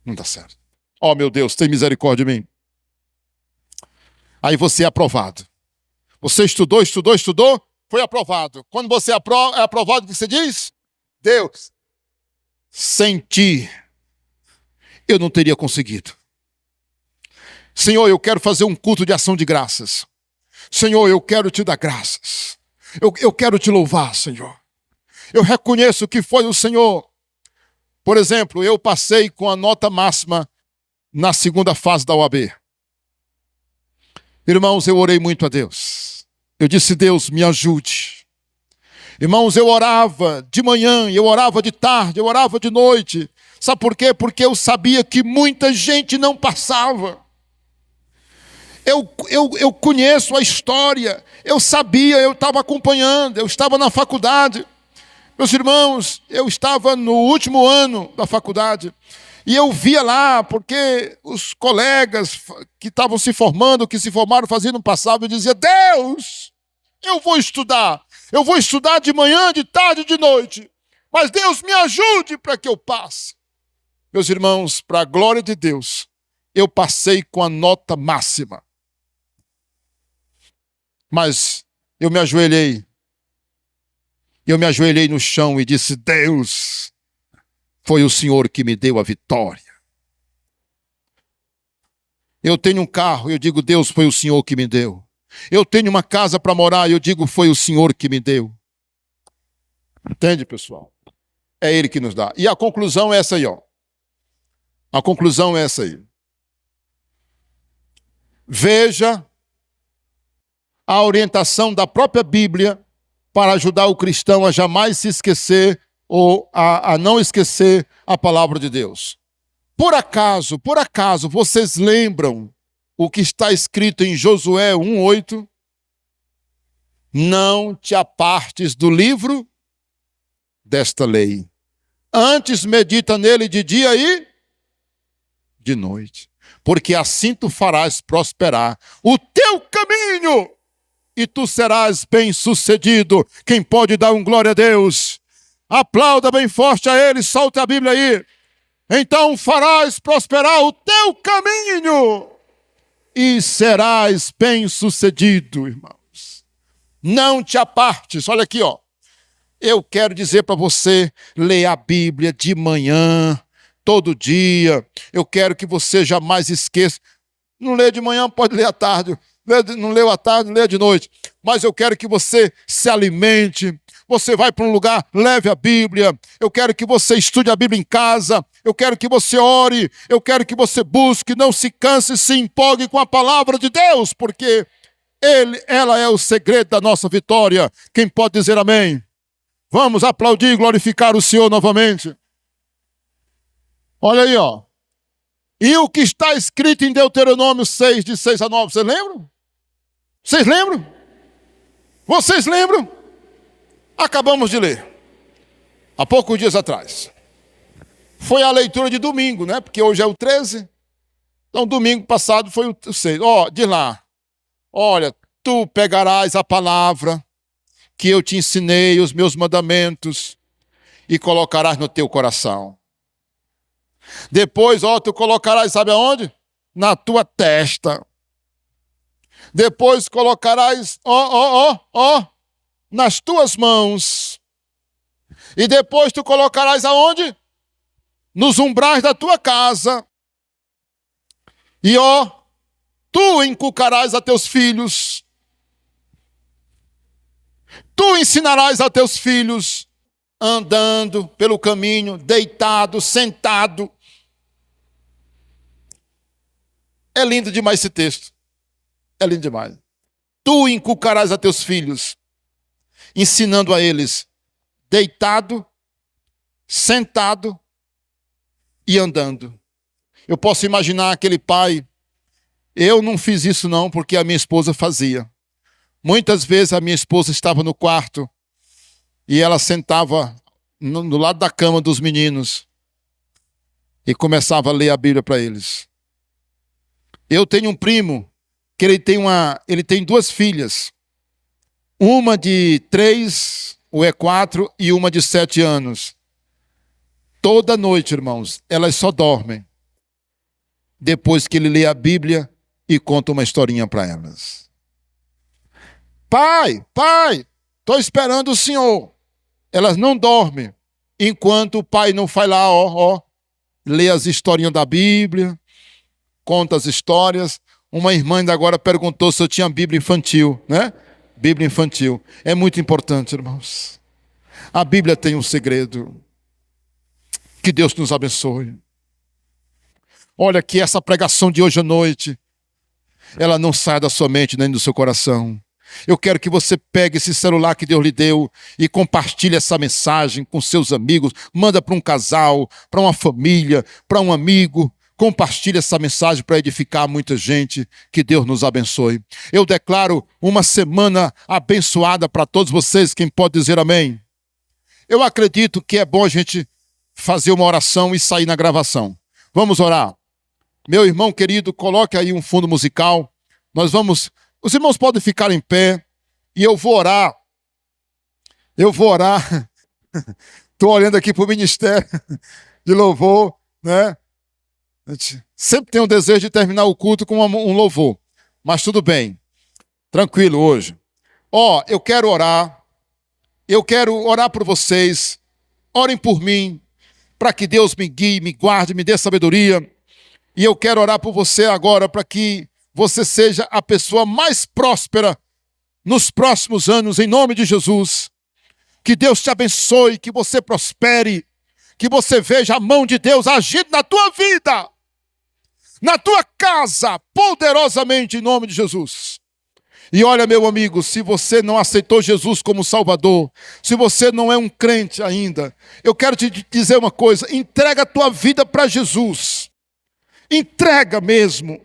não dá certo. Meu Deus, tem misericórdia de mim. Aí você é aprovado. Você estudou, foi aprovado. Quando você é aprovado, o que você diz? Deus, sem ti, eu não teria conseguido. Senhor, eu quero fazer um culto de ação de graças. Senhor, eu quero te dar graças. Eu quero te louvar, Senhor. Eu reconheço que foi o Senhor. Por exemplo, eu passei com a nota máxima na segunda fase da OAB. Irmãos, eu orei muito a Deus. Eu disse, Deus, me ajude. Irmãos, eu orava de manhã, eu orava de tarde, eu orava de noite. Sabe por quê? Porque eu sabia que muita gente não passava. Eu conheço a história, eu sabia, eu estava acompanhando, eu estava na faculdade. Meus irmãos, eu estava no último ano da faculdade e eu via lá, porque os colegas que estavam se formando, que se formaram, faziam no passado, eu dizia, Deus, eu vou estudar de manhã, de tarde, de noite, mas Deus me ajude para que eu passe. Meus irmãos, para a glória de Deus, eu passei com a nota máxima. Mas eu me ajoelhei no chão e disse, Deus, foi o Senhor que me deu a vitória. Eu tenho um carro, eu digo, Deus, foi o Senhor que me deu. Eu tenho uma casa para morar, eu digo, foi o Senhor que me deu. Entende, pessoal? É Ele que nos dá. E a conclusão é essa aí, A conclusão é essa aí. Veja a orientação da própria Bíblia para ajudar o cristão a jamais se esquecer ou a não esquecer a palavra de Deus. Por acaso, vocês lembram o que está escrito em Josué 1:8? Não te apartes do livro desta lei. Antes medita nele de dia e de noite. Porque assim tu farás prosperar o teu caminho e tu serás bem-sucedido. Quem pode dar um glória a Deus? Aplauda bem forte a Ele, solta a Bíblia aí. Então farás prosperar o teu caminho e serás bem-sucedido, irmãos. Não te apartes. Olha aqui, Eu quero dizer para você, leia a Bíblia de manhã, todo dia. Eu quero que você jamais esqueça. Não lê de manhã, pode ler à tarde. Não leu à tarde, não lê de noite. mas eu quero que você se alimente. Você vai para um lugar, leve a Bíblia. Eu quero que você estude a Bíblia em casa. Eu quero que você ore. Eu quero que você busque, não se canse, se empolgue com a palavra de Deus, porque ela é o segredo da nossa vitória. Quem pode dizer amém? Vamos aplaudir e glorificar o Senhor novamente. Olha aí, ó. E o que está escrito em Deuteronômio 6, de 6 a 9, vocês lembram? Vocês lembram? Vocês lembram? Acabamos de ler, há poucos dias atrás. Foi a leitura de domingo, né? Porque hoje é o 13. Então, domingo passado foi o 6. Ó, diz lá. Olha, tu pegarás a palavra que eu te ensinei, os meus mandamentos, e colocarás no teu coração. Depois, ó, tu colocarás, sabe aonde? Na tua testa. Depois colocarás, nas tuas mãos. E depois tu colocarás aonde? Nos umbrais da tua casa. E ó, tu inculcarás a teus filhos. Tu ensinarás a teus filhos, andando pelo caminho, deitado, sentado. É lindo demais esse texto. É lindo demais. Tu inculcarás a teus filhos, ensinando a eles, deitado, sentado e andando. Eu posso imaginar aquele pai. Eu não fiz isso não, porque a minha esposa fazia. Muitas vezes a minha esposa estava no quarto e ela sentava no lado da cama dos meninos e começava a ler a Bíblia para eles. Eu tenho um primo que ele tem duas filhas. Uma de 3, ou é 4, e uma de 7 anos. Toda noite, irmãos, elas só dormem depois que ele lê a Bíblia e conta uma historinha para elas. Pai, estou esperando o senhor. Elas não dormem enquanto o pai não vai lá, lê as historinhas da Bíblia, conta as histórias. Uma irmã ainda agora perguntou se eu tinha Bíblia infantil, né? Bíblia infantil. É muito importante, irmãos. A Bíblia tem um segredo. Que Deus nos abençoe. Olha, que essa pregação de hoje à noite, ela não saia da sua mente nem do seu coração. Eu quero que você pegue esse celular que Deus lhe deu e compartilhe essa mensagem com seus amigos. Manda para um casal, para uma família, para um amigo. Compartilhe essa mensagem para edificar muita gente. Que Deus nos abençoe. Eu declaro uma semana abençoada para todos vocês. Quem pode dizer amém? Eu acredito que é bom a gente fazer uma oração e sair na gravação. Vamos orar. Meu irmão querido, coloque aí um fundo musical. Os irmãos podem ficar em pé e eu vou orar. Estou olhando aqui para o ministério de louvor, né? Sempre tem um desejo de terminar o culto com um louvor. Mas tudo bem. Tranquilo hoje. Eu quero orar. Eu quero orar por vocês. Orem por mim, para que Deus me guie, me guarde, me dê sabedoria. E eu quero orar por você agora, para que você seja a pessoa mais próspera nos próximos anos, em nome de Jesus. Que Deus te abençoe, que você prospere, que você veja a mão de Deus agindo na tua vida, na tua casa, poderosamente, em nome de Jesus. E olha, meu amigo, se você não aceitou Jesus como Salvador, se você não é um crente ainda, eu quero te dizer uma coisa: entrega a tua vida para Jesus. Entrega mesmo.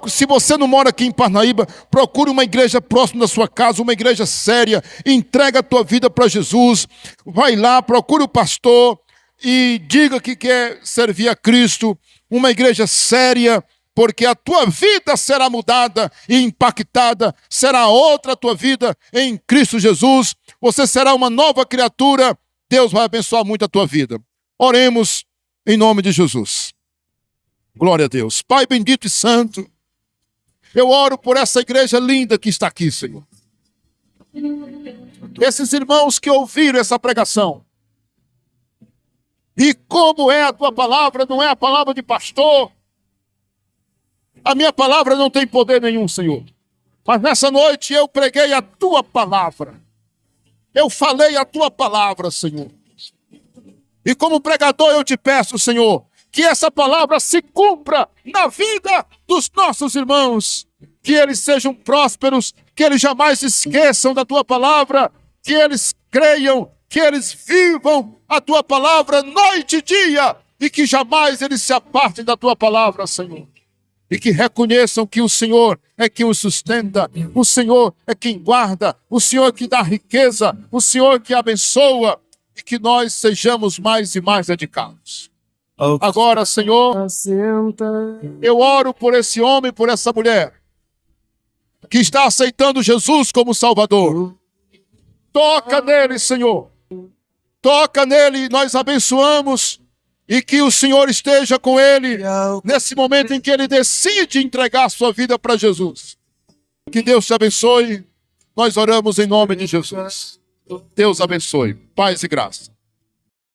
Se você não mora aqui em Parnaíba, procure uma igreja próxima da sua casa, uma igreja séria. Entrega a tua vida para Jesus. Vai lá, procure o pastor e diga que quer servir a Cristo. Uma igreja séria, porque a tua vida será mudada e impactada. Será outra a tua vida em Cristo Jesus. Você será uma nova criatura. Deus vai abençoar muito a tua vida. Oremos em nome de Jesus. Glória a Deus. Pai bendito e santo, eu oro por essa igreja linda que está aqui, Senhor. Esses irmãos que ouviram essa pregação. E como é a tua palavra, não é a palavra de pastor. A minha palavra não tem poder nenhum, Senhor. Mas nessa noite eu preguei a tua palavra. Eu falei a tua palavra, Senhor. E como pregador eu te peço, Senhor, que essa palavra se cumpra na vida dos nossos irmãos. Que eles sejam prósperos, que eles jamais esqueçam da tua palavra, que eles creiam, que eles vivam a tua palavra noite e dia, e que jamais eles se apartem da tua palavra, Senhor. E que reconheçam que o Senhor é quem os sustenta, o Senhor é quem guarda, o Senhor é que dá riqueza, o Senhor é que abençoa, e que nós sejamos mais e mais dedicados. Agora, Senhor, eu oro por esse homem, por essa mulher, que está aceitando Jesus como Salvador. Toca nele, Senhor. Toca nele, nós abençoamos, e que o Senhor esteja com ele nesse momento em que ele decide entregar sua vida para Jesus. Que Deus te abençoe. Nós oramos em nome de Jesus. Deus abençoe. Paz e graça.